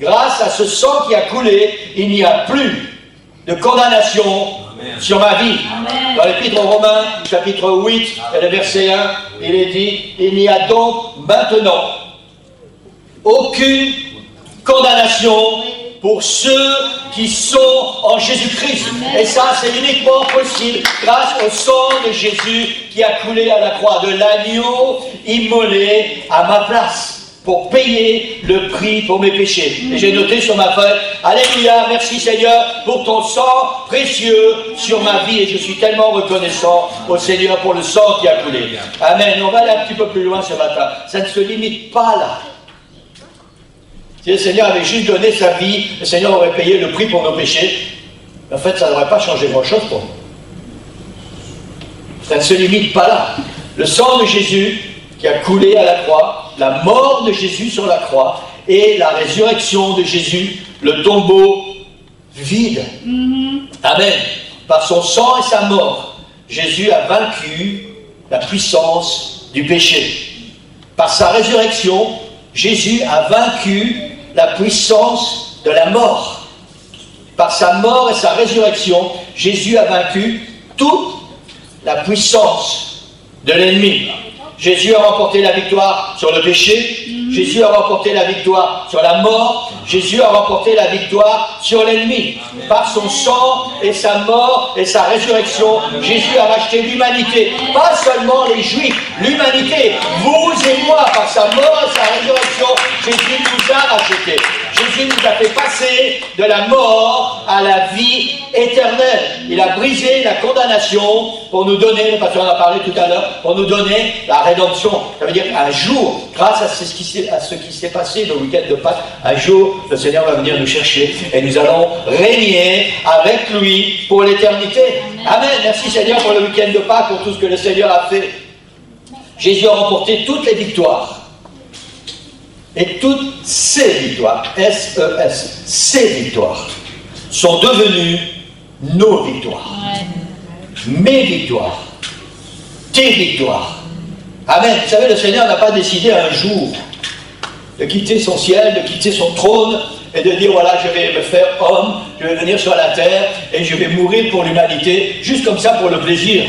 Grâce à ce sang qui a coulé, il n'y a plus de condamnation sur ma vie. Amen. Dans l'Épître aux Romains, chapitre 8, et le verset 1, il est dit, il n'y a donc maintenant aucune condamnation pour ceux qui sont en Jésus-Christ. Et ça, c'est uniquement possible grâce au sang de Jésus qui a coulé à la croix, de l'agneau immolé à ma place, pour payer le prix pour mes péchés. Et j'ai noté sur ma feuille, alléluia, merci Seigneur pour ton sang précieux sur ma vie, et je suis tellement reconnaissant au Seigneur pour le sang qui a coulé. Amen. On va aller un petit peu plus loin ce matin. Ça ne se limite pas là. Si le Seigneur avait juste donné sa vie, le Seigneur aurait payé le prix pour nos péchés, en fait, ça n'aurait pas changé grand-chose pour nous. Ça ne se limite pas là. Le sang de Jésus qui a coulé à la croix, la mort de Jésus sur la croix et la résurrection de Jésus, le tombeau vide. Amen. Par son sang et sa mort, Jésus a vaincu la puissance du péché. Par sa résurrection, Jésus a vaincu la puissance de la mort. Par sa mort et sa résurrection, Jésus a vaincu toute la puissance de l'ennemi. Jésus a remporté la victoire sur le péché, Jésus a remporté la victoire sur la mort, Jésus a remporté la victoire sur l'ennemi. Par son sang et sa mort et sa résurrection, Jésus a racheté l'humanité. Pas seulement les Juifs, l'humanité. Vous et moi, par sa mort et sa résurrection, Jésus nous a rachetés. Jésus nous a fait passer de la mort à la vie éternelle. Il a brisé la condamnation pour nous donner, le pasteur en a parlé tout à l'heure, pour nous donner la rédemption. Ça veut dire qu'un jour, grâce à ce qui s'est passé le week-end de Pâques, un jour, le Seigneur va venir nous chercher et nous allons régner avec lui pour l'éternité. Amen. Merci Seigneur pour le week-end de Pâques, pour tout ce que le Seigneur a fait. Jésus a remporté toutes les victoires. Et toutes ces victoires, S-E-S, ces victoires, sont devenues nos victoires. Mes victoires. Tes victoires. Amen. Vous savez, le Seigneur n'a pas décidé un jour de quitter son ciel, de quitter son trône, et de dire, voilà, je vais me faire homme, je vais venir sur la terre, et je vais mourir pour l'humanité, juste comme ça pour le plaisir.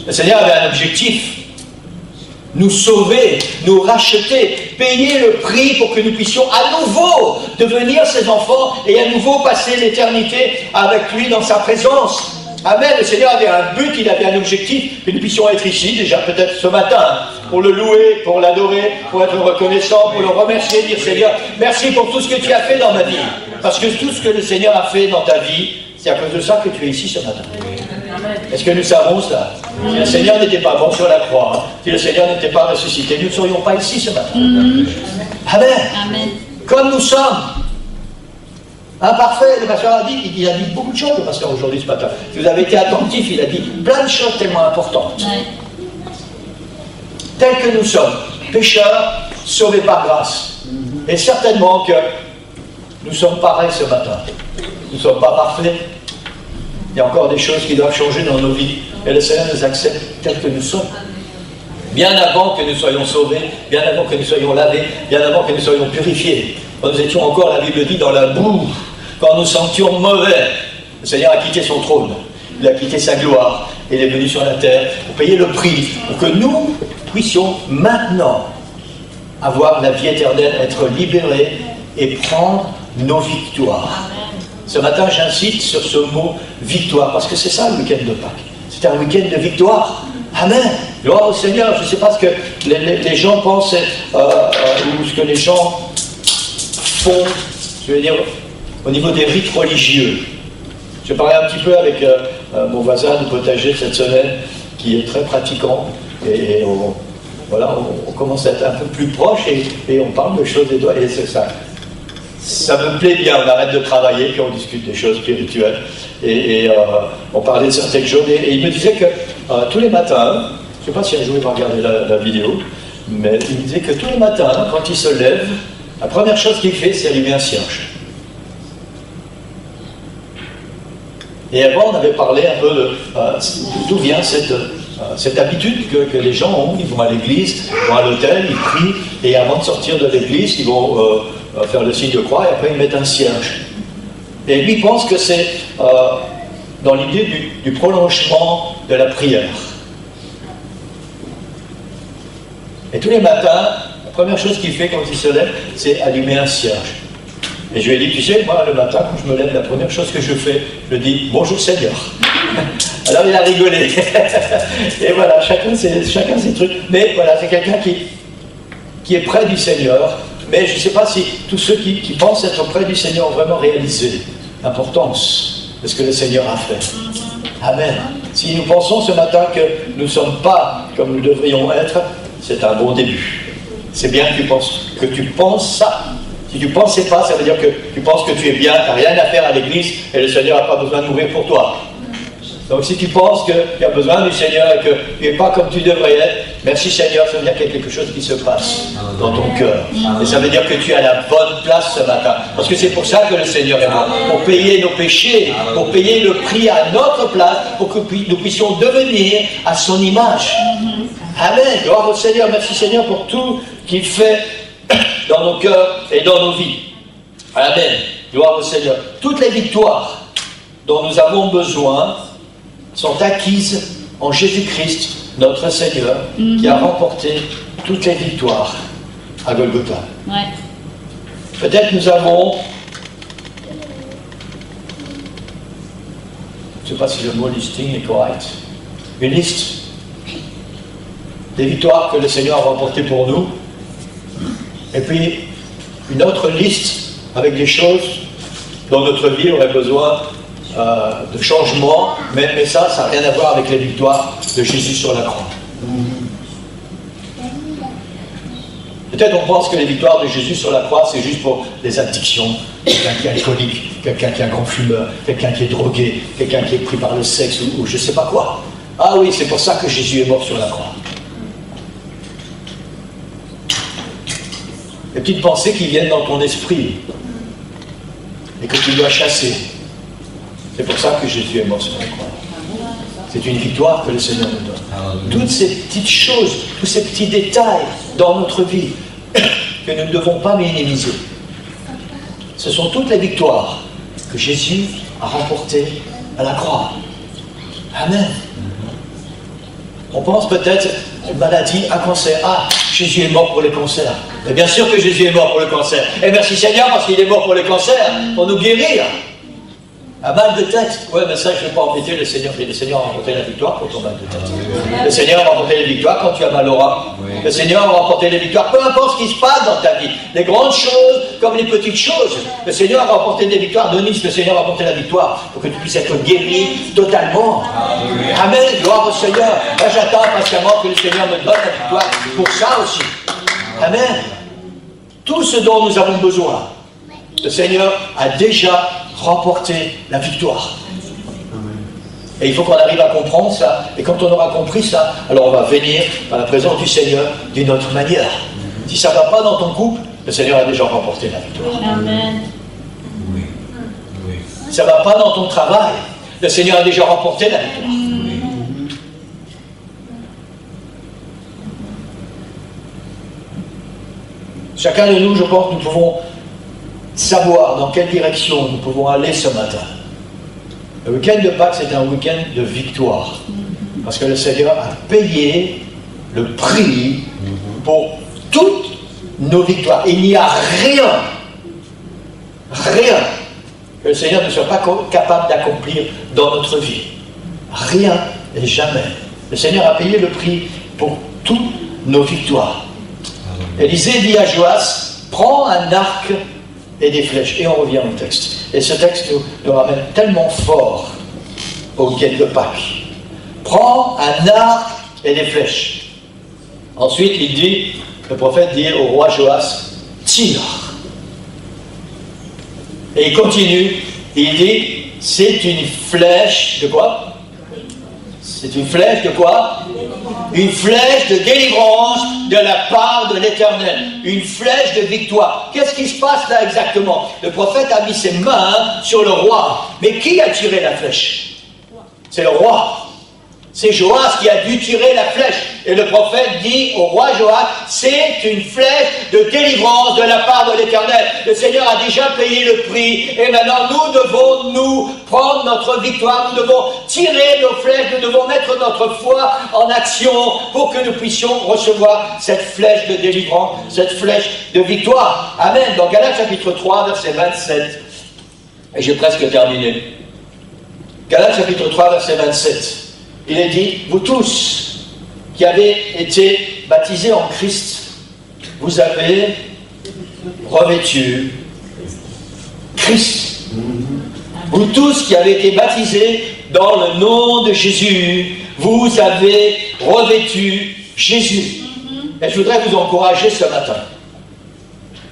Le Seigneur avait un objectif. Nous sauver, nous racheter, payer le prix pour que nous puissions à nouveau devenir ses enfants et à nouveau passer l'éternité avec lui dans sa présence. Amen. Le Seigneur avait un but, il avait un objectif, que nous puissions être ici, déjà peut-être ce matin, pour le louer, pour l'adorer, pour être reconnaissant, pour le remercier, dire Seigneur, merci pour tout ce que tu as fait dans ma vie. Parce que tout ce que le Seigneur a fait dans ta vie, c'est à cause de ça que tu es ici ce matin. Est-ce que nous savons cela? Si le Seigneur n'était pas mort sur la croix, si le Seigneur n'était pas ressuscité, nous ne serions pas ici ce matin. Amen. Amen. Comme nous sommes. Imparfait, le pasteur a dit, il a dit beaucoup de choses, le pasteur, aujourd'hui, ce matin. Si vous avez été attentif, il a dit plein de choses tellement importantes. Tels que nous sommes, pécheurs, sauvés par grâce. Et certainement que nous sommes pareils ce matin. Nous ne sommes pas parfaits. Il y a encore des choses qui doivent changer dans nos vies. Et le Seigneur nous accepte tels que nous sommes. Bien avant que nous soyons sauvés, bien avant que nous soyons lavés, bien avant que nous soyons purifiés. Quand nous étions encore, la Bible dit, dans la boue, quand nous sentions mauvais, le Seigneur a quitté son trône. Il a quitté sa gloire. Et il est venu sur la terre pour payer le prix, pour que nous puissions maintenant avoir la vie éternelle, être libérés et prendre nos victoires. Ce matin, j'insiste sur ce mot victoire, parce que c'est ça le week-end de Pâques. C'est un week-end de victoire. Amen. Gloire au Seigneur. Je ne sais pas ce que les gens pensent, ou ce que les gens font, je veux dire, au niveau des rites religieux. J'ai parlé un petit peu avec mon voisin du potager cette semaine, qui est très pratiquant, et on commence à être un peu plus proche, et on parle de choses et c'est ça. Ça me plaît bien, on arrête de travailler, puis on discute des choses spirituelles. Et on parlait de certaines choses. Et il me disait que tous les matins, je ne sais pas si un jour il va regarder la vidéo, mais il me disait que tous les matins, quand il se lève, la première chose qu'il fait, c'est allumer un cierge. Et avant, on avait parlé un peu d'où vient cette habitude que les gens ont. Ils vont à l'église, ils vont à l'hôtel, ils prient, et avant de sortir de l'église, ils vont faire le signe de croix, et après ils mettent un cierge. Et lui pense que c'est dans l'idée du prolongement de la prière. Et tous les matins, la première chose qu'il fait quand il se lève, c'est allumer un cierge. Et je lui ai dit, tu sais, moi le matin, quand je me lève, la première chose que je fais, je dis « Bonjour Seigneur ». Alors il a rigolé. Et voilà, chacun ses trucs. Mais voilà, c'est quelqu'un qui est près du Seigneur. Mais je ne sais pas si tous ceux qui pensent être près du Seigneur ont vraiment réalisé l'importance de ce que le Seigneur a fait. Amen. Si nous pensons ce matin que nous ne sommes pas comme nous devrions être, c'est un bon début. C'est bien que tu penses ça. Si tu ne pensais pas, ça veut dire que tu penses que tu es bien, tu n'as rien à faire à l'église et le Seigneur n'a pas besoin de mourir pour toi. Donc si tu penses qu'il y a besoin du Seigneur et que tu n'es pas comme tu devrais être, merci Seigneur, ça veut dire qu'il y a quelque chose qui se passe dans ton cœur. Et ça veut dire que tu es à la bonne place ce matin. Parce que c'est pour ça que le Seigneur est mort. Pour payer nos péchés, pour payer le prix à notre place, pour que nous puissions devenir à son image. Amen. Gloire au Seigneur. Merci Seigneur pour tout qu'il fait dans nos cœurs et dans nos vies. Amen. Gloire au Seigneur. Toutes les victoires dont nous avons besoin sont acquises en Jésus-Christ, notre Seigneur, qui a remporté toutes les victoires à Golgotha. Ouais. Peut-être nous avons, je ne sais pas si le mot listing est correct, une liste des victoires que le Seigneur a remportées pour nous, et puis une autre liste avec des choses dont notre vie aurait besoin de changement, mais ça n'a rien à voir avec les victoires de Jésus sur la croix. Peut-être on pense que les victoires de Jésus sur la croix, c'est juste pour les addictions, quelqu'un qui est alcoolique, quelqu'un qui est un grand fumeur, quelqu'un qui est drogué, quelqu'un qui est pris par le sexe ou je ne sais pas quoi. Ah oui, c'est pour ça que Jésus est mort sur la croix. Les petites pensées qui viennent dans ton esprit et que tu dois chasser. C'est pour ça que Jésus est mort sur la croix. C'est une victoire que le Seigneur nous donne. Toutes ces petites choses, tous ces petits détails dans notre vie que nous ne devons pas minimiser. Ce sont toutes les victoires que Jésus a remportées à la croix. Amen. On pense peut-être une maladie, un cancer. Ah, Jésus est mort pour les cancers. Mais bien sûr que Jésus est mort pour le cancer. Et merci Seigneur parce qu'il est mort pour les cancers, pour nous guérir. Un mal de tête, ouais, mais ça, je ne vais pas embêter le Seigneur. Le Seigneur a remporté la victoire pour ton mal de tête. Le Seigneur a remporté les victoires quand tu as mal au rein. Le Seigneur a remporté les victoires, peu importe ce qui se passe dans ta vie. Les grandes choses comme les petites choses. Le Seigneur a remporté des victoires. Denis, le Seigneur a remporté la victoire pour que tu puisses être guéri totalement. Amen, gloire au Seigneur. Là, j'attends patiemment que le Seigneur me donne la victoire pour ça aussi. Amen. Tout ce dont nous avons besoin, le Seigneur a déjà remporté la victoire. Et il faut qu'on arrive à comprendre ça. Et quand on aura compris ça, alors on va venir à la présence du Seigneur d'une autre manière. Si ça ne va pas dans ton couple, le Seigneur a déjà remporté la victoire. Amen. Si ça ne va pas dans ton travail, le Seigneur a déjà remporté la victoire. Chacun de nous, je pense, nous pouvons savoir dans quelle direction nous pouvons aller ce matin. Le week-end de Pâques, c'est un week-end de victoire. Parce que le Seigneur a payé le prix pour toutes nos victoires. Il n'y a rien que le Seigneur ne soit pas capable d'accomplir dans notre vie. Rien et jamais. Le Seigneur a payé le prix pour toutes nos victoires. Élisée dit à Joas, prends un arc et des flèches. Et on revient au texte. Et ce texte nous ramène tellement fort au week-end de Pâques. Prends un arc et des flèches. Ensuite, le prophète dit au roi Joas, tire. Et il continue, il dit, c'est une flèche de quoi? C'est une flèche de quoi? Une flèche de délivrance de la part de l'Éternel. Une flèche de victoire. Qu'est-ce qui se passe là exactement? Le prophète a mis ses mains sur le roi. Mais qui a tiré la flèche? C'est le roi. C'est Joas qui a dû tirer la flèche. Et le prophète dit au roi Joas, c'est une flèche de délivrance de la part de l'Éternel. Le Seigneur a déjà payé le prix. Et maintenant, nous devons nous prendre notre victoire. Nous devons tirer nos flèches. Nous devons mettre notre foi en action pour que nous puissions recevoir cette flèche de délivrance, cette flèche de victoire. Amen. Dans Galates chapitre 3, verset 27. Et j'ai presque terminé. Galates chapitre 3, verset 27. Il est dit, vous tous qui avez été baptisés en Christ, vous avez revêtu Christ. Vous tous qui avez été baptisés dans le nom de Jésus, vous avez revêtu Jésus. Et je voudrais vous encourager ce matin.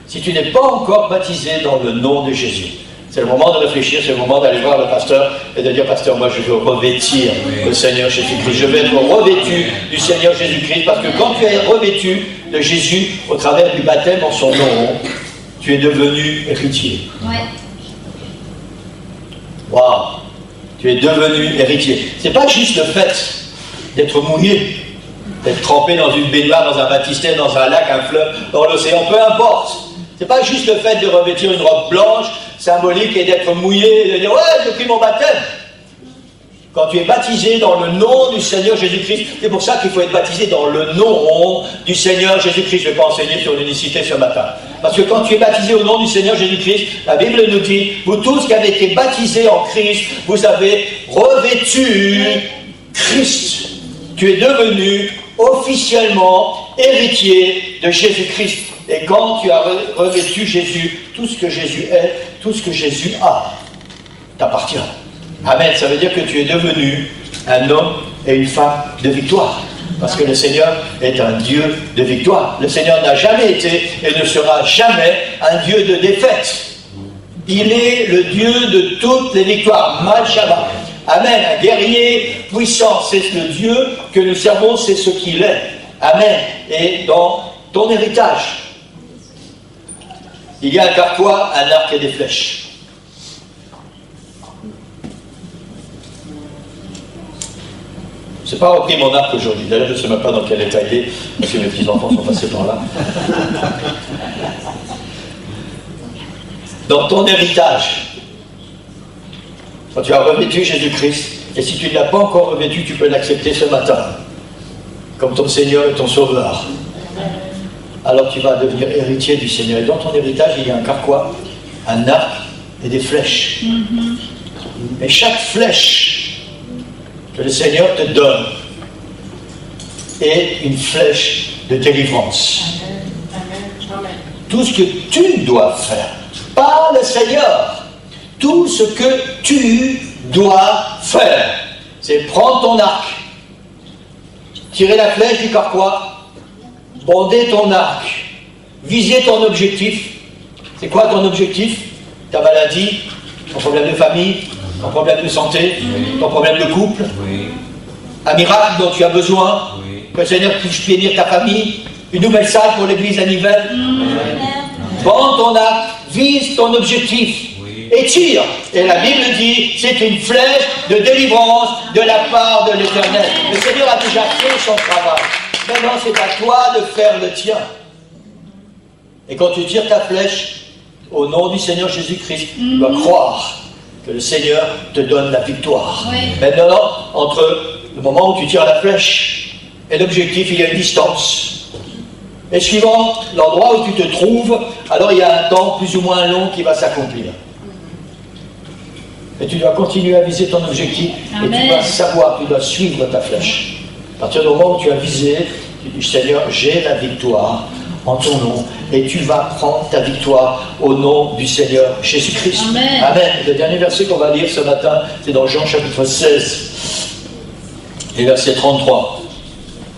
Si tu n'es pas encore baptisé dans le nom de Jésus, c'est le moment de réfléchir, c'est le moment d'aller voir le pasteur et de dire, pasteur, moi je veux revêtir le Seigneur Jésus-Christ. Je veux être revêtu du Seigneur Jésus-Christ parce que quand tu es revêtu de Jésus au travers du baptême en son nom, tu es devenu héritier. Waouh! Tu es devenu héritier. C'est pas juste le fait d'être mouillé, d'être trempé dans une baignoire, dans un baptistère, dans un lac, un fleuve, dans l'océan, peu importe. C'est pas juste le fait de revêtir une robe blanche, symbolique, et d'être mouillé, et de dire « Ouais, j'ai pris mon baptême ». Quand tu es baptisé dans le nom du Seigneur Jésus-Christ, c'est pour ça qu'il faut être baptisé dans le nom du Seigneur Jésus-Christ. Je ne vais pas enseigner sur l'unicité ce matin. Parce que quand tu es baptisé au nom du Seigneur Jésus-Christ, la Bible nous dit, vous tous qui avez été baptisés en Christ, vous avez revêtu Christ. Tu es devenu officiellement héritier de Jésus-Christ. Et quand tu as revêtu Jésus, tout ce que Jésus est, tout ce que Jésus a, t'appartient. Amen. Ça veut dire que tu es devenu un homme et une femme de victoire. Parce que le Seigneur est un Dieu de victoire. Le Seigneur n'a jamais été et ne sera jamais un Dieu de défaite. Il est le Dieu de toutes les victoires. Mal-Shabbat. Amen. Un guerrier puissant, c'est le Dieu que nous servons, c'est ce qu'il est. Amen. Et dans ton héritage, il y a un carquois, un arc et des flèches. Je n'ai pas repris mon arc aujourd'hui. D'ailleurs, je ne sais même pas dans quel état il est, parce que mes petits-enfants sont passés par là. Dans ton héritage, quand tu as revêtu Jésus-Christ, et si tu ne l'as pas encore revêtu, tu peux l'accepter ce matin, comme ton Seigneur et ton Sauveur. Alors tu vas devenir héritier du Seigneur. Et dans ton héritage, il y a un carquois, un arc et des flèches. Et chaque flèche que le Seigneur te donne est une flèche de délivrance. Tout ce que tu dois faire, pas le Seigneur, tout ce que tu dois faire, c'est prendre ton arc, tirer la flèche du carquois, bonder ton arc, viser ton objectif. C'est quoi ton objectif? Ta maladie, ton problème de famille, ton problème de santé, ton problème de couple, un miracle dont tu as besoin, que le Seigneur puisse bénir ta famille, une nouvelle salle pour l'église à Nivelles. Bande ton arc, vise ton objectif et tire. Et la Bible dit, c'est une flèche de délivrance de la part de l'Éternel. Le Seigneur a déjà fait son travail. Maintenant, c'est à toi de faire le tien. Et quand tu tires ta flèche, au nom du Seigneur Jésus-Christ, tu dois croire que le Seigneur te donne la victoire. Maintenant, entre le moment où tu tires la flèche et l'objectif, il y a une distance. Et suivant l'endroit où tu te trouves, alors il y a un temps plus ou moins long qui va s'accomplir. Et tu dois continuer à viser ton objectif. Amen. Et tu dois savoir, tu dois suivre ta flèche. À partir du moment où tu as visé, tu dis, Seigneur, j'ai la victoire en ton nom, et tu vas prendre ta victoire au nom du Seigneur Jésus-Christ. Amen. Amen. Le dernier verset qu'on va lire ce matin, c'est dans Jean chapitre 16, et verset 33.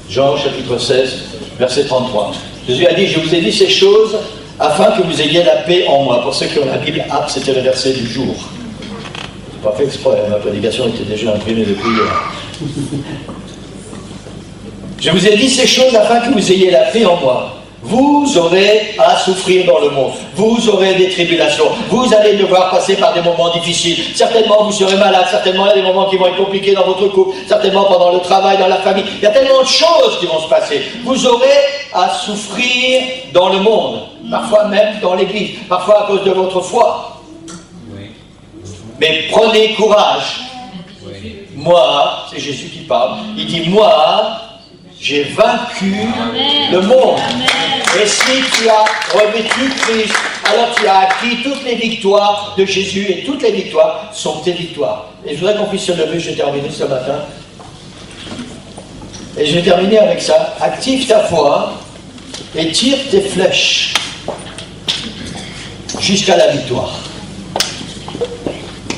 Jean chapitre 16, verset 33. Jésus a dit, je vous ai dit ces choses afin que vous ayez la paix en moi. Pour ceux qui ont la Bible, c'était le verset du jour. Je n'ai pas fait exprès, ma prédication était déjà imprimée depuis hier. Je vous ai dit ces choses afin que vous ayez la paix en moi. Vous aurez à souffrir dans le monde. Vous aurez des tribulations. Vous allez devoir passer par des moments difficiles. Certainement, vous serez malade. Certainement, il y a des moments qui vont être compliqués dans votre couple. Certainement, pendant le travail, dans la famille. Il y a tellement de choses qui vont se passer. Vous aurez à souffrir dans le monde. Parfois même dans l'église. Parfois à cause de votre foi. Mais prenez courage. Moi, c'est Jésus qui parle. Il dit, moi, j'ai vaincu le monde. Amen. Et si tu as revêtu Christ, alors tu as acquis toutes les victoires de Jésus, et toutes les victoires sont tes victoires. Et je voudrais qu'on puisse se lever, je vais terminer ce matin. Et je vais terminer avec ça. Active ta foi et tire tes flèches jusqu'à la victoire.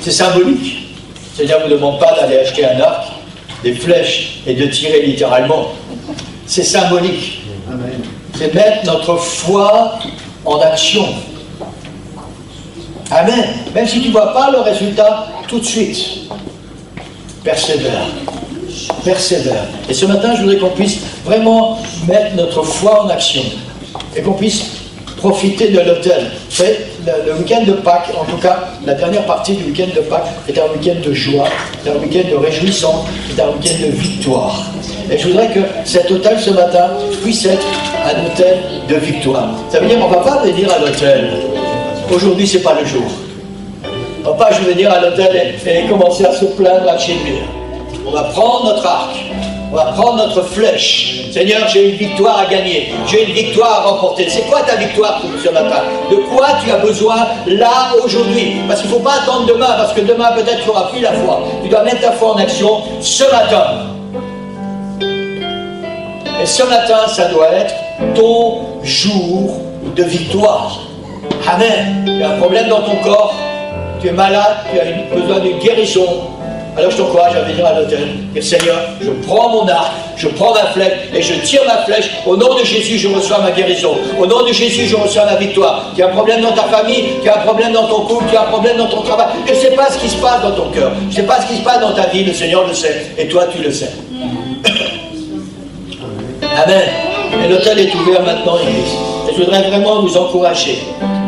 C'est symbolique. Le Seigneur ne vous demande pas d'aller acheter un arc, des flèches et de tirer littéralement. C'est symbolique. C'est mettre notre foi en action. Amen. Même si tu ne vois pas le résultat tout de suite. Persévère. Persévère. Et ce matin, je voudrais qu'on puisse vraiment mettre notre foi en action. Et qu'on puisse profiter de l'autel. Le week-end de Pâques, en tout cas, la dernière partie du week-end de Pâques est un week-end de joie, est un week-end de réjouissance, est un week-end de victoire. Et je voudrais que cet autel ce matin puisse être un autel de victoire. Ça veut dire qu'on ne va pas venir à l'autel. Aujourd'hui, ce n'est pas le jour. On ne va pas venir à l'autel et commencer à se plaindre, à gémir. On va prendre notre arc, On va prendre notre flèche. Seigneur, j'ai une victoire à gagner. J'ai une victoire à remporter. C'est quoi ta victoire pour ce matin? De quoi tu as besoin là, aujourd'hui? Parce qu'il ne faut pas attendre demain, parce que demain peut-être tu n'auras plus la foi. Tu dois mettre ta foi en action ce matin. Et ce matin, ça doit être ton jour de victoire. Amen. Tu as un problème dans ton corps, tu es malade, tu as besoin d'une guérison. Alors je t'encourage à venir à l'autel. Et Seigneur, je prends mon arc, je prends ma flèche et je tire ma flèche. Au nom de Jésus, je reçois ma guérison. Au nom de Jésus, je reçois ma victoire. Tu as un problème dans ta famille, tu as un problème dans ton couple, tu as un problème dans ton travail. Je ne sais pas ce qui se passe dans ton cœur. Je ne sais pas ce qui se passe dans ta vie. Le Seigneur le sait. Et toi, tu le sais. Amen. Et l'autel est ouvert maintenant, Église. Et je voudrais vraiment vous encourager.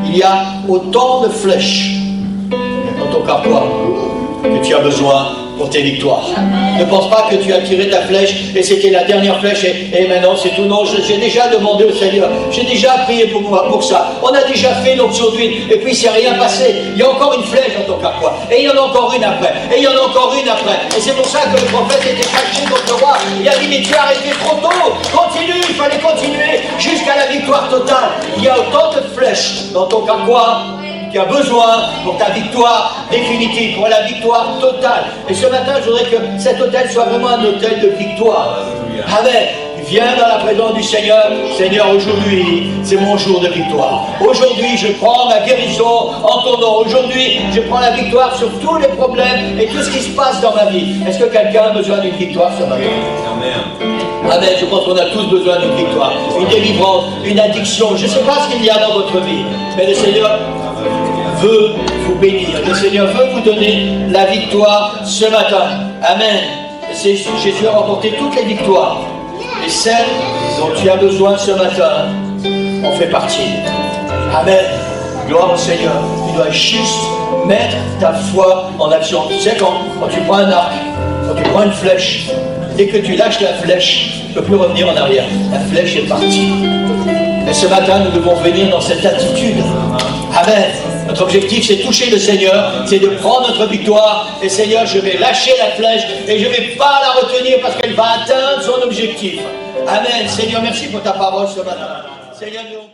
Il y a autant de flèches dans ton carquois que tu as besoin pour tes victoires. Ne pense pas que tu as tiré ta flèche et c'était la dernière flèche et maintenant c'est tout. Non, j'ai déjà demandé au Seigneur, j'ai déjà prié pour moi pour ça. On a déjà fait l'onction d'huile et puis il ne s'est rien passé. Il y a encore une flèche dans ton carquois et il y en a encore une après et il y en a encore une après. Et c'est pour ça que le prophète était fâché contre le roi. Il a dit mais tu as arrêté trop tôt. Continue, il fallait continuer jusqu'à la victoire totale. Il y a autant de flèches dans ton carquois qui a besoin pour ta victoire définitive, pour la victoire totale. Et ce matin, je voudrais que cet hôtel soit vraiment un hôtel de victoire. Amen. Viens dans la présence du Seigneur. Seigneur, aujourd'hui, c'est mon jour de victoire. Aujourd'hui, je prends ma guérison en ton nom. Aujourd'hui, je prends la victoire sur tous les problèmes et tout ce qui se passe dans ma vie. Est-ce que quelqu'un a besoin d'une victoire ce matin? Amen. Amen. Je pense qu'on a tous besoin d'une victoire. Une délivrance, une addiction. Je ne sais pas ce qu'il y a dans votre vie, mais le Seigneur veut vous bénir. Le Seigneur veut vous donner la victoire ce matin. Amen. Jésus a remporté toutes les victoires. Et celles dont tu as besoin ce matin en fait partie. Amen. Gloire au Seigneur. Tu dois juste mettre ta foi en action. Tu sais, quand tu prends un arc, quand tu prends une flèche, dès que tu lâches la flèche, tu ne peux plus revenir en arrière. La flèche est partie. Et ce matin, nous devons venir dans cette attitude. Amen. Notre objectif, c'est toucher le Seigneur, c'est de prendre notre victoire. Et Seigneur, je vais lâcher la flèche et je ne vais pas la retenir parce qu'elle va atteindre son objectif. Amen. Seigneur, merci pour ta parole ce matin. Seigneur, nous...